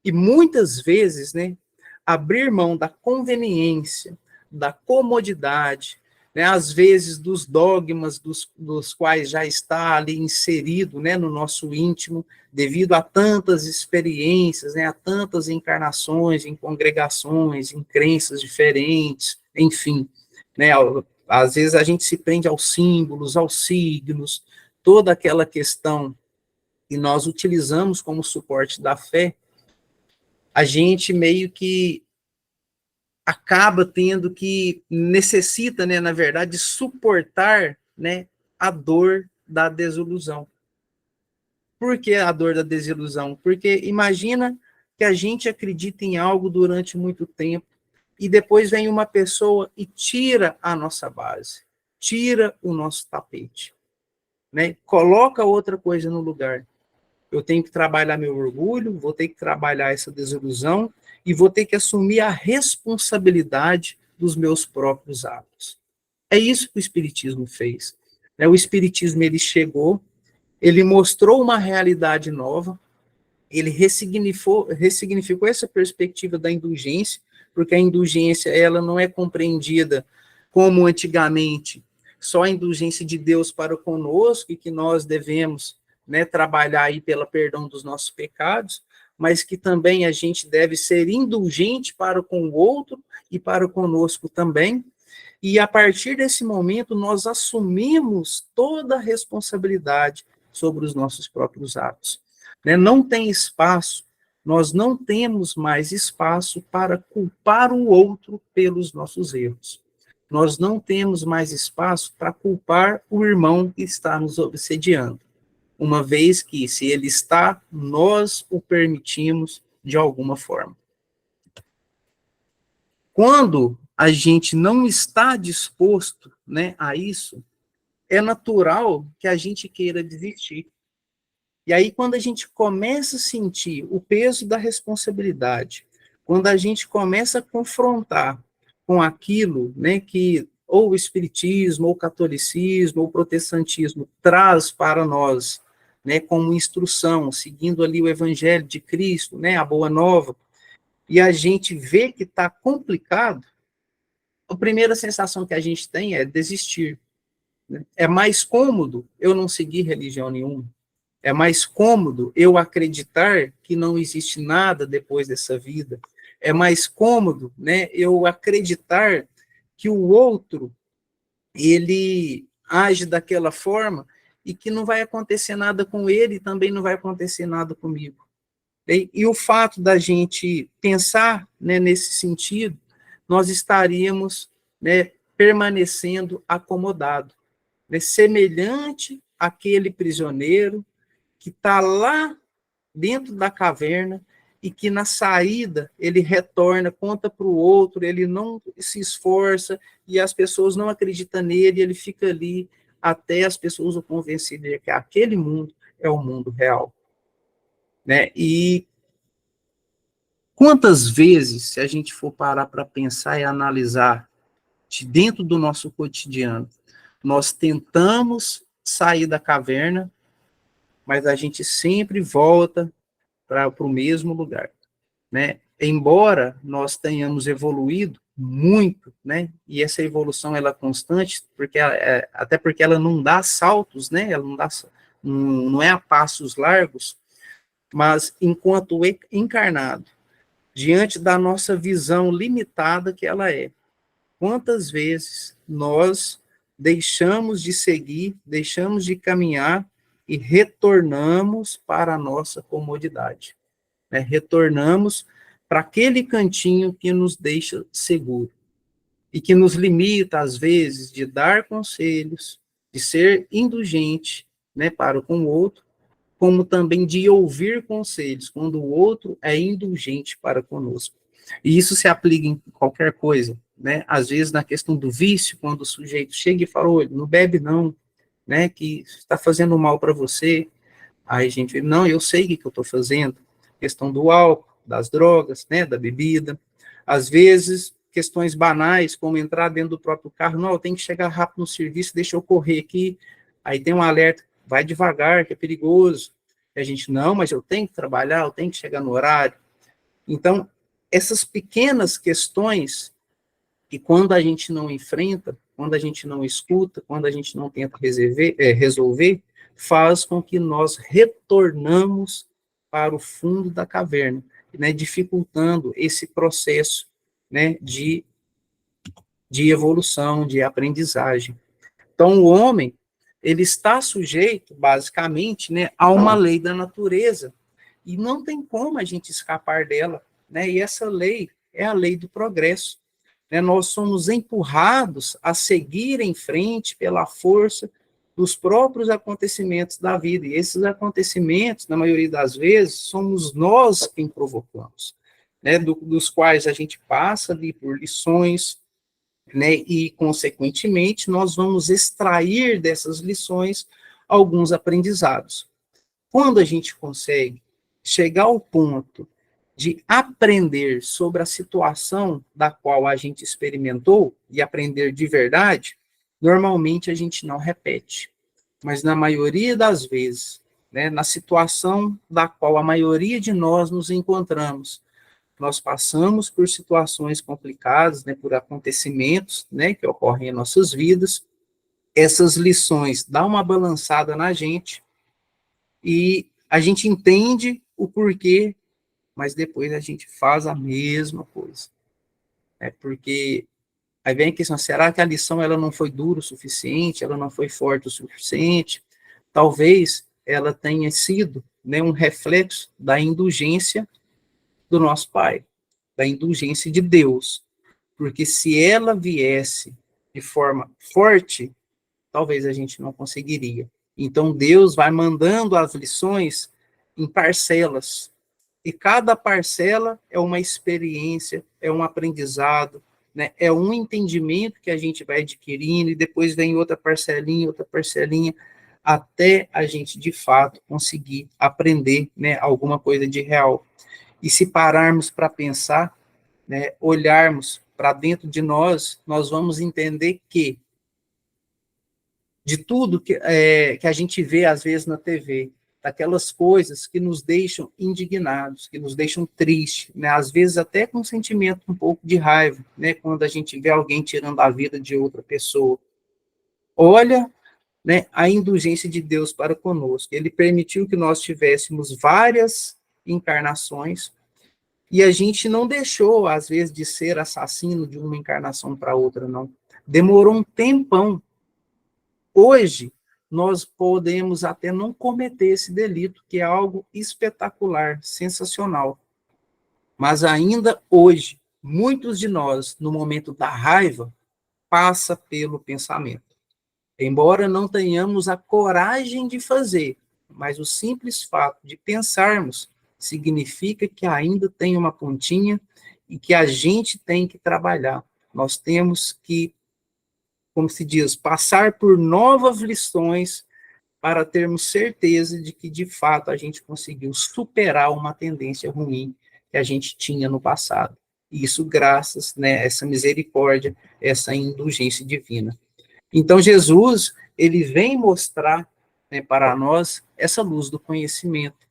E muitas vezes, né, abrir mão da conveniência, da comodidade, né, às vezes dos dogmas dos quais já está ali inserido, né, no nosso íntimo, devido a tantas experiências, né, a tantas encarnações em congregações, em crenças diferentes, enfim, né, às vezes a gente se prende aos símbolos, aos signos, toda aquela questão que nós utilizamos como suporte da fé, a gente meio que acaba tendo que, necessita, né, na verdade, suportar, né, a dor da desilusão. Por que a dor da desilusão? Porque imagina que a gente acredita em algo durante muito tempo e depois vem uma pessoa e tira a nossa base, tira o nosso tapete, né? Coloca outra coisa no lugar. Eu tenho que trabalhar meu orgulho, vou ter que trabalhar essa desilusão e vou ter que assumir a responsabilidade dos meus próprios atos. É isso que o Espiritismo fez. O Espiritismo, ele chegou, ele mostrou uma realidade nova, ele ressignificou essa perspectiva da indulgência, porque a indulgência, ela não é compreendida como antigamente, só a indulgência de Deus para conosco, e que nós devemos, né, trabalhar aí pelo perdão dos nossos pecados, mas que também a gente deve ser indulgente para com o outro e para conosco também. E a partir desse momento, nós assumimos toda a responsabilidade sobre os nossos próprios atos. Né? Não tem espaço, nós não temos mais espaço para culpar o outro pelos nossos erros. Nós não temos mais espaço para culpar o irmão que está nos obsediando, uma vez que, se ele está, nós o permitimos de alguma forma. Quando a gente não está disposto, né, a isso, é natural que a gente queira desistir. E aí, quando a gente começa a sentir o peso da responsabilidade, quando a gente começa a confrontar com aquilo, né, que ou o espiritismo, ou o catolicismo, ou o protestantismo traz para nós, né, como instrução, seguindo ali o evangelho de Cristo, né, a boa nova, e a gente vê que está complicado, a primeira sensação que a gente tem é desistir. Né? É mais cômodo eu não seguir religião nenhuma. É mais cômodo eu acreditar que não existe nada depois dessa vida. É mais cômodo, né, eu acreditar que o outro, ele age daquela forma e que não vai acontecer nada com ele e também não vai acontecer nada comigo. E o fato da gente pensar, né, nesse sentido, nós estaríamos, né, permanecendo acomodado, né, semelhante àquele prisioneiro que está lá dentro da caverna e que na saída ele retorna, conta para o outro, ele não se esforça e as pessoas não acreditam nele, ele fica ali até as pessoas o convencerem de que aquele mundo é o mundo real. Né? E quantas vezes, se a gente for parar para pensar e analisar de dentro do nosso cotidiano, nós tentamos sair da caverna, mas a gente sempre volta para o mesmo lugar, né? Embora nós tenhamos evoluído muito, né? E essa evolução ela é constante, porque até porque ela não dá saltos, né? Ela não é a passos largos, mas enquanto encarnado, diante da nossa visão limitada que ela é, quantas vezes nós deixamos de seguir, deixamos de caminhar e retornamos para a nossa comodidade. Né? Retornamos para aquele cantinho que nos deixa seguro e que nos limita, às vezes, de dar conselhos, de ser indulgente, né, para com o outro, como também de ouvir conselhos, quando o outro é indulgente para conosco. E isso se aplica em qualquer coisa, né? Às vezes, na questão do vício, quando o sujeito chega e fala, olha, não bebe não, né, que está fazendo mal para você. Aí a gente, não, eu sei o que eu estou fazendo. Questão do álcool, das drogas, né, da bebida. Às vezes, questões banais, como entrar dentro do próprio carro, não, eu tenho que chegar rápido no serviço, deixa eu correr aqui. Aí tem um alerta, vai devagar, que é perigoso. E a gente, não, mas eu tenho que trabalhar, eu tenho que chegar no horário. Então, essas pequenas questões que quando a gente não enfrenta, quando a gente não escuta, quando a gente não tenta resolver, faz com que nós retornamos para o fundo da caverna, né, dificultando esse processo, né, de evolução, de aprendizagem. Então, o homem, ele está sujeito, basicamente, né, a uma lei da natureza, e não tem como a gente escapar dela, né, e essa lei é a lei do progresso, né, nós somos empurrados a seguir em frente pela força dos próprios acontecimentos da vida, e esses acontecimentos, na maioria das vezes, somos nós quem provocamos, né, dos quais a gente passa ali por lições, né, e, consequentemente, nós vamos extrair dessas lições alguns aprendizados. Quando a gente consegue chegar ao ponto de aprender sobre a situação da qual a gente experimentou e aprender de verdade, normalmente a gente não repete. Mas na maioria das vezes, né, na situação da qual a maioria de nós nos encontramos, nós passamos por situações complicadas, né, por acontecimentos, né, que ocorrem em nossas vidas, essas lições dão uma balançada na gente e a gente entende o porquê, mas depois a gente faz a mesma coisa. É porque aí vem a questão, será que a lição ela não foi dura o suficiente, ela não foi forte o suficiente? Talvez ela tenha sido, né, um reflexo da indulgência do nosso Pai, da indulgência de Deus. Porque se ela viesse de forma forte, talvez a gente não conseguiria. Então Deus vai mandando as lições em parcelas, e cada parcela é uma experiência, é um aprendizado, né? É um entendimento que a gente vai adquirindo, e depois vem outra parcelinha, até a gente, de fato, conseguir aprender, né, alguma coisa de real. E se pararmos para pensar, né, olharmos para dentro de nós, nós vamos entender que de tudo que a gente vê, às vezes, na TV, daquelas coisas que nos deixam indignados, que nos deixam tristes, né, às vezes até com um sentimento um pouco de raiva, né, quando a gente vê alguém tirando a vida de outra pessoa. Olha, né, a indulgência de Deus para conosco. Ele permitiu que nós tivéssemos várias encarnações, e a gente não deixou, às vezes, de ser assassino de uma encarnação para outra, não. Demorou um tempão. Hoje, nós podemos até não cometer esse delito, que é algo espetacular, sensacional. Mas ainda hoje, muitos de nós, no momento da raiva, passa pelo pensamento. Embora não tenhamos a coragem de fazer, mas o simples fato de pensarmos significa que ainda tem uma pontinha e que a gente tem que trabalhar. Nós temos que, como se diz, passar por novas lições para termos certeza de que, de fato, a gente conseguiu superar uma tendência ruim que a gente tinha no passado. E isso graças, né, a essa misericórdia, essa indulgência divina. Então, Jesus, ele vem mostrar, né, para nós essa luz do conhecimento,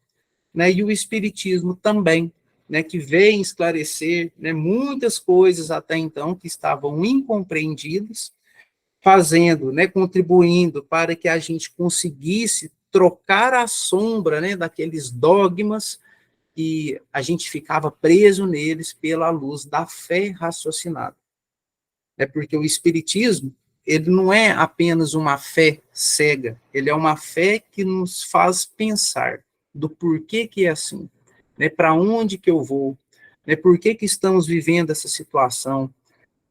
né, e o Espiritismo também, né, que vem esclarecer, né, muitas coisas até então que estavam incompreendidas, fazendo, né, contribuindo para que a gente conseguisse trocar a sombra, né, daqueles dogmas e a gente ficava preso neles pela luz da fé raciocinada. É porque o Espiritismo, ele não é apenas uma fé cega, ele é uma fé que nos faz pensar do porquê que é assim, né, para onde que eu vou, né, por que estamos vivendo essa situação,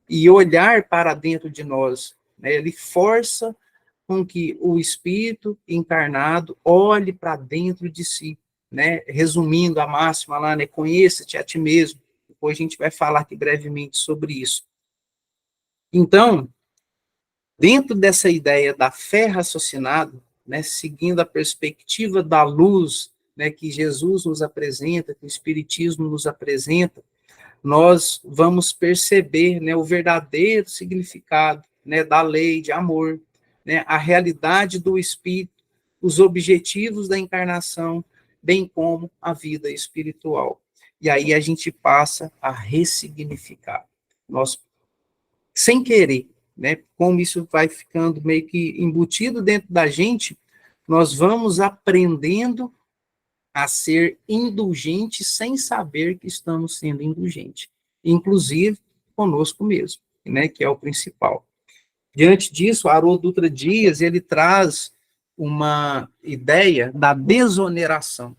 e olhar para dentro de nós, né, ele força com que o espírito encarnado olhe para dentro de si, né, resumindo a máxima lá, né, conheça-te a ti mesmo, depois a gente vai falar aqui brevemente sobre isso. Então, dentro dessa ideia da fé raciocinada, né, seguindo a perspectiva da luz, né, que Jesus nos apresenta, que o Espiritismo nos apresenta, nós vamos perceber, né, o verdadeiro significado, né, da lei de amor, né, a realidade do Espírito, os objetivos da encarnação, bem como a vida espiritual. E aí a gente passa a ressignificar. Nós, sem querer, né, como isso vai ficando meio que embutido dentro da gente, nós vamos aprendendo a ser indulgentes sem saber que estamos sendo indulgentes, inclusive conosco mesmo, né, que é o principal. Diante disso, Haroldo Dutra Dias, ele traz uma ideia da desoneração.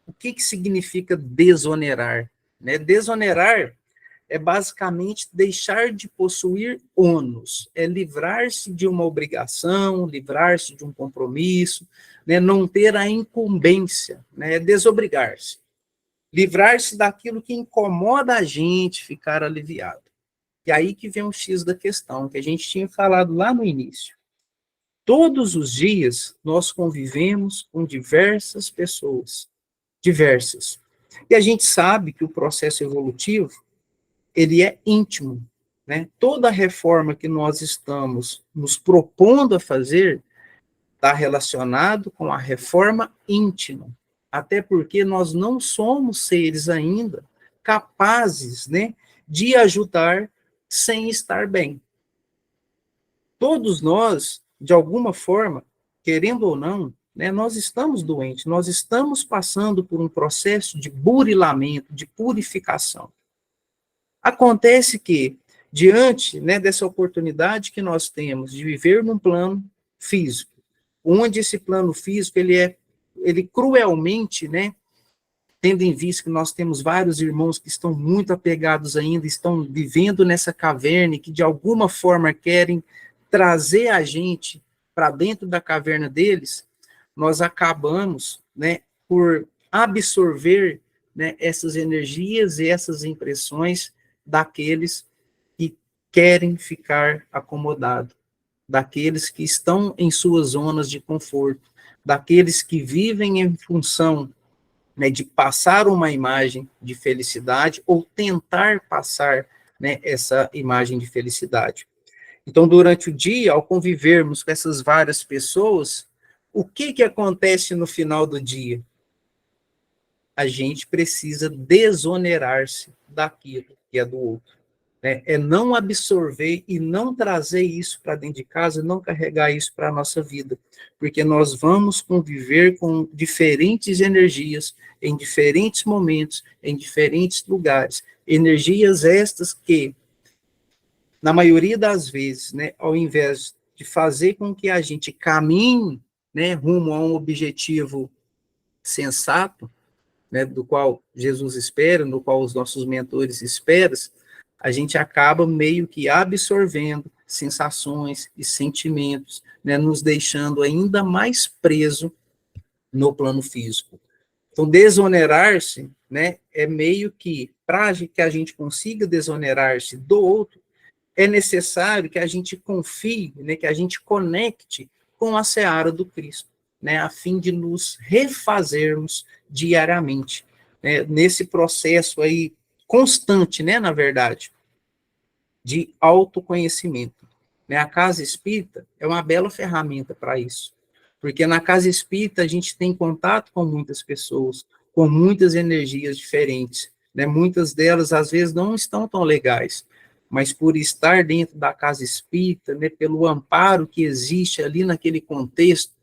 O que significa desonerar? Né? Desonerar é basicamente deixar de possuir ônus, é livrar-se de uma obrigação, livrar-se de um compromisso, né? Não ter a incumbência, né? É desobrigar-se. Livrar-se daquilo que incomoda a gente, ficar aliviado. E aí que vem o X da questão, que a gente tinha falado lá no início. Todos os dias nós convivemos com diversas pessoas, diversas. E a gente sabe que o processo evolutivo, ele é íntimo, né? Toda reforma que nós estamos nos propondo a fazer está relacionado com a reforma íntima, até porque nós não somos seres ainda capazes, né, de ajudar sem estar bem. Todos nós, de alguma forma, querendo ou não, né, nós estamos doentes, nós estamos passando por um processo de burilamento, de purificação. Acontece que, diante, né, dessa oportunidade que nós temos de viver num plano físico, onde esse plano físico, ele cruelmente, né, tendo em vista que nós temos vários irmãos que estão muito apegados ainda, estão vivendo nessa caverna e que de alguma forma querem trazer a gente para dentro da caverna deles, nós acabamos, né, por absorver, né, essas energias e essas impressões daqueles que querem ficar acomodados, daqueles que estão em suas zonas de conforto, daqueles que vivem em função, né, de passar uma imagem de felicidade ou tentar passar, né, essa imagem de felicidade. Então, durante o dia, ao convivermos com essas várias pessoas, o que acontece no final do dia? A gente precisa desonerar-se daquilo que é do outro. Né? É não absorver e não trazer isso para dentro de casa, não carregar isso para a nossa vida, porque nós vamos conviver com diferentes energias, em diferentes momentos, em diferentes lugares. Energias estas que, na maioria das vezes, né, ao invés de fazer com que a gente caminhe, né, rumo a um objetivo sensato, né, do qual Jesus espera, no qual os nossos mentores esperam, a gente acaba meio que absorvendo sensações e sentimentos, né, nos deixando ainda mais preso no plano físico. Então, desonerar-se, né, é meio que, para que a gente consiga desonerar-se do outro, é necessário que a gente confie, né, que a gente conecte com a seara do Cristo, né, a fim de nos refazermos diariamente, né, nesse processo aí constante, né, na verdade, de autoconhecimento. Né? A casa espírita é uma bela ferramenta para isso, porque na casa espírita a gente tem contato com muitas pessoas, com muitas energias diferentes, né? Muitas delas às vezes não estão tão legais, mas por estar dentro da casa espírita, né, pelo amparo que existe ali naquele contexto,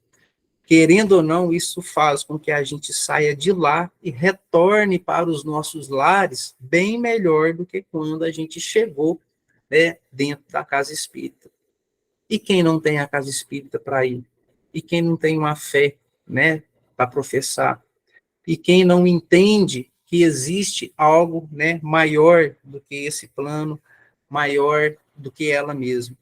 querendo ou não, isso faz com que a gente saia de lá e retorne para os nossos lares bem melhor do que quando a gente chegou, né, dentro da casa espírita. E quem não tem a casa espírita para ir? E quem não tem uma fé, né, para professar? E quem não entende que existe algo, né, maior do que esse plano, maior do que ela mesma?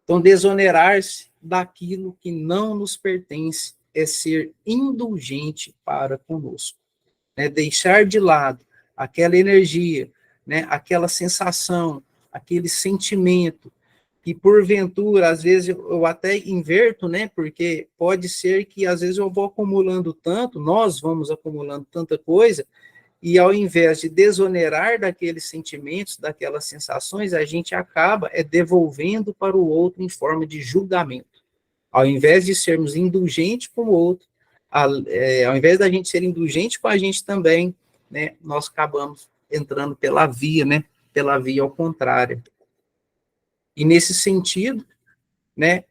Então, desonerar-se daquilo que não nos pertence é ser indulgente para conosco. Né? Deixar de lado aquela energia, né? Aquela sensação, aquele sentimento, que porventura, às vezes, eu até inverto, né? Porque pode ser que, às vezes, eu vou acumulando tanto, nós vamos acumulando tanta coisa, e ao invés de desonerar daqueles sentimentos, daquelas sensações, a gente acaba devolvendo para o outro em forma de julgamento. Ao invés de sermos indulgentes com o outro, ao invés da gente ser indulgente com a gente também, né, nós acabamos entrando pela via, né, pela via ao contrário. E nesse sentido, né,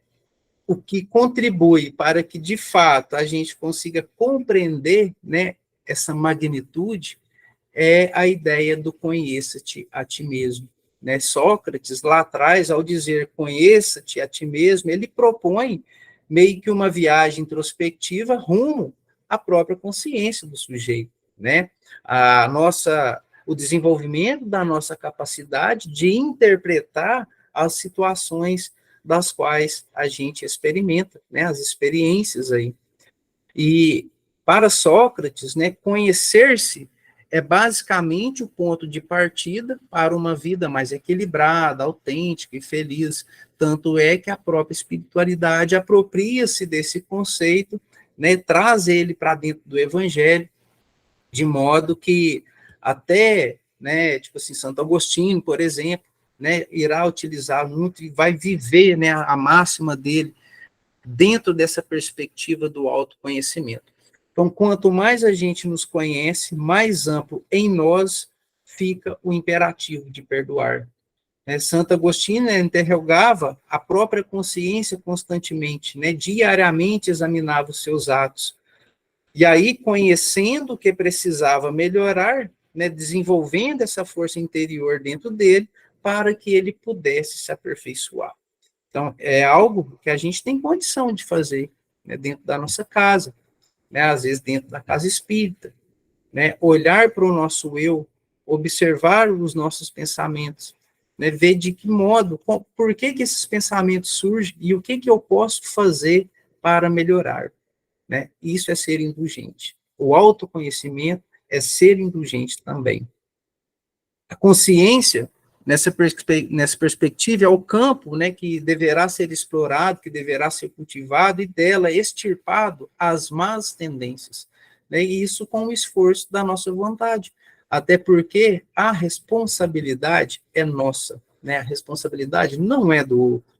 o que contribui para que, de fato, a gente consiga compreender, né, essa magnitude é a ideia do conheça-te a ti mesmo. Né? Sócrates, lá atrás, ao dizer conheça-te a ti mesmo, ele propõe meio que uma viagem introspectiva rumo à própria consciência do sujeito. Né? O desenvolvimento da nossa capacidade de interpretar as situações das quais a gente experimenta, né? As experiências aí. E para Sócrates, né, conhecer-se é basicamente o ponto de partida para uma vida mais equilibrada, autêntica e feliz. Tanto é que a própria espiritualidade apropria-se desse conceito, né, traz ele para dentro do evangelho, de modo que até, né, tipo assim, Santo Agostinho, por exemplo, né, irá utilizar muito e vai viver, né, a máxima dele dentro dessa perspectiva do autoconhecimento. Então, quanto mais a gente nos conhece, mais amplo em nós fica o imperativo de perdoar. Santo Agostinho, né, interrogava a própria consciência constantemente, né, diariamente examinava os seus atos. E aí, conhecendo o que precisava melhorar, né, desenvolvendo essa força interior dentro dele, para que ele pudesse se aperfeiçoar. Então, é algo que a gente tem condição de fazer, né, dentro da nossa casa, né, às vezes dentro da casa espírita, né, olhar para o nosso eu, observar os nossos pensamentos, né, ver de que modo, por que esses pensamentos surgem e o que eu posso fazer para melhorar. Né? Isso é ser indulgente. O autoconhecimento é ser indulgente também. A consciência, nessa perspectiva, é o campo, né, que deverá ser explorado, que deverá ser cultivado, e dela extirpado as más tendências. Né, e isso com o esforço da nossa vontade. Até porque a responsabilidade é nossa. Né, a responsabilidade não é do outro.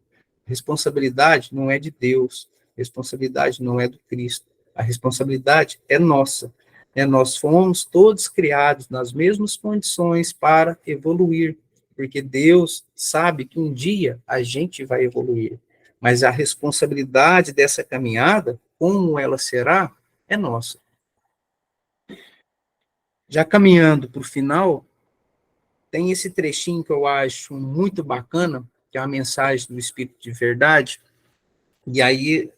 A responsabilidade não é de Deus. A responsabilidade não é do Cristo. A responsabilidade é nossa. Nós fomos todos criados nas mesmas condições para evoluir, porque Deus sabe que um dia a gente vai evoluir, mas a responsabilidade dessa caminhada, como ela será, é nossa. Já caminhando para o final, tem esse trechinho que eu acho muito bacana, que é a mensagem do Espírito de Verdade, e aí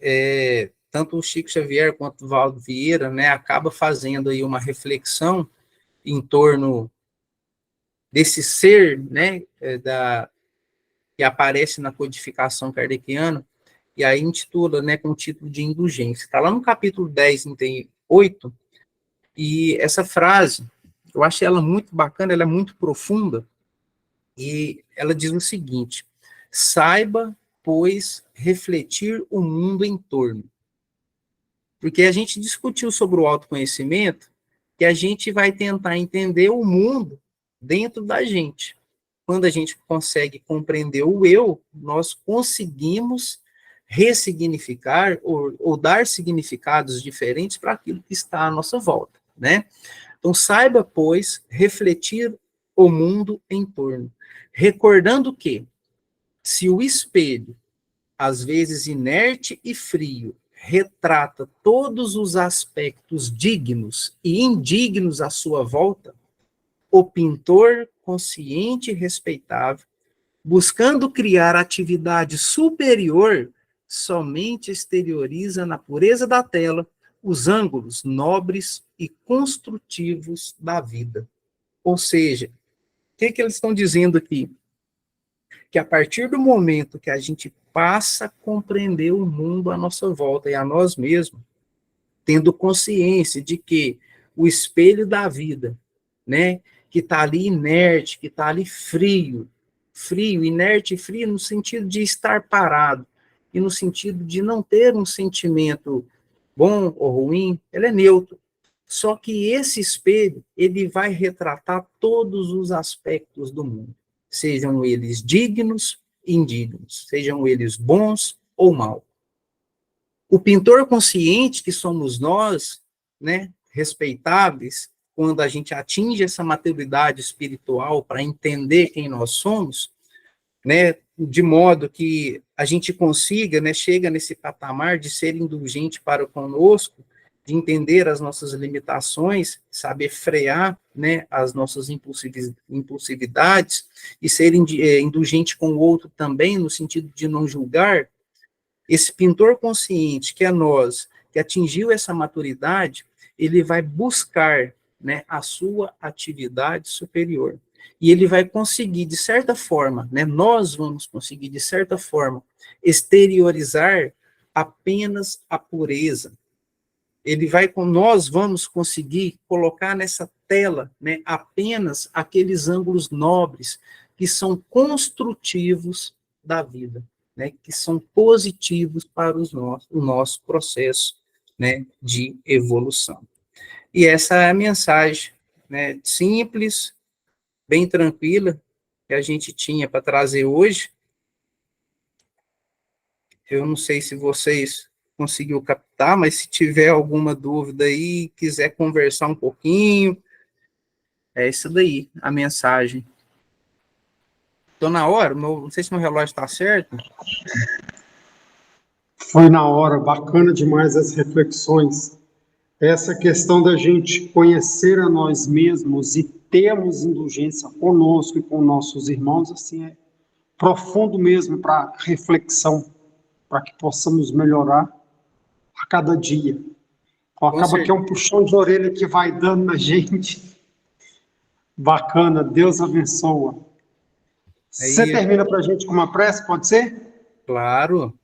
tanto o Chico Xavier quanto o Valdo Vieira, né, acaba fazendo aí uma reflexão em torno desse ser, né, que aparece na codificação kardeciana, e aí intitula, né, com o título de indulgência. Está lá no capítulo 10, item 8, e essa frase, eu achei ela muito bacana, ela é muito profunda, e ela diz o seguinte: saiba, pois, refletir o mundo em torno. Porque a gente discutiu sobre o autoconhecimento, que a gente vai tentar entender o mundo dentro da gente. Quando a gente consegue compreender o eu, nós conseguimos ressignificar ou dar significados diferentes para aquilo que está à nossa volta, né? Então, saiba, pois, refletir o mundo em torno, recordando que, se o espelho, às vezes inerte e frio, retrata todos os aspectos dignos e indignos à sua volta, o pintor consciente e respeitável, buscando criar atividade superior, somente exterioriza na pureza da tela os ângulos nobres e construtivos da vida. Ou seja, o que eles estão dizendo aqui? Que a partir do momento que a gente passa a compreender o mundo à nossa volta e a nós mesmos, tendo consciência de que o espelho da vida, né, que está ali inerte, que está ali frio, inerte e frio no sentido de estar parado, e no sentido de não ter um sentimento bom ou ruim, ele é neutro. Só que esse espelho, ele vai retratar todos os aspectos do mundo, sejam eles dignos e indignos, sejam eles bons ou maus. O pintor consciente que somos nós, né, respeitáveis, quando a gente atinge essa maturidade espiritual para entender quem nós somos, né, de modo que a gente consiga, né, chega nesse patamar de ser indulgente para conosco, de entender as nossas limitações, saber frear, né, as nossas impulsividades e ser indulgente com o outro também, no sentido de não julgar. Esse pintor consciente, que é nós, que atingiu essa maturidade, ele vai buscar, né, a sua atividade superior. E ele vai conseguir, de certa forma, né, nós vamos conseguir, de certa forma, exteriorizar apenas a pureza. Nós vamos conseguir colocar nessa tela, né, apenas aqueles ângulos nobres que são construtivos da vida, né, que são positivos para o nosso processo, né, de evolução. E essa é a mensagem, né, simples, bem tranquila, que a gente tinha para trazer hoje. Eu não sei se vocês conseguiu captar, mas se tiver alguma dúvida aí, quiser conversar um pouquinho, é isso daí, a mensagem. Estou na hora, não sei se meu relógio está certo. Foi na hora, bacana demais as reflexões. Essa questão da gente conhecer a nós mesmos e termos indulgência conosco e com nossos irmãos, assim, é profundo mesmo para reflexão, para que possamos melhorar a cada dia. Então, acaba que é um puxão de orelha que vai dando na gente. Bacana, Deus abençoa. Você termina para a gente com uma prece, pode ser? Claro.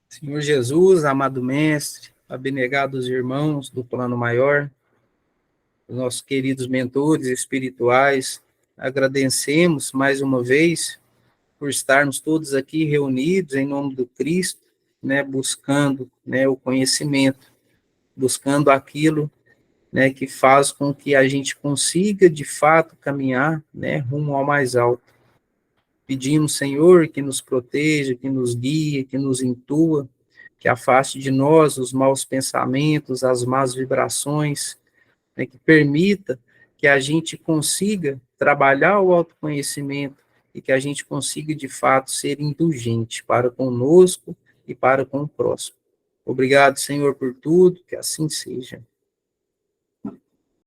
Senhor Jesus, amado Mestre, abnegados irmãos do plano maior, os nossos queridos mentores espirituais, agradecemos mais uma vez por estarmos todos aqui reunidos em nome do Cristo, né, buscando, né, o conhecimento, buscando aquilo, né, que faz com que a gente consiga, de fato, caminhar, né, rumo ao mais alto. Pedimos, Senhor, que nos proteja, que nos guie, que nos intua, que afaste de nós os maus pensamentos, as más vibrações, né, que permita que a gente consiga trabalhar o autoconhecimento e que a gente consiga, de fato, ser indulgente para conosco e para com o próximo. Obrigado, Senhor, por tudo, que assim seja.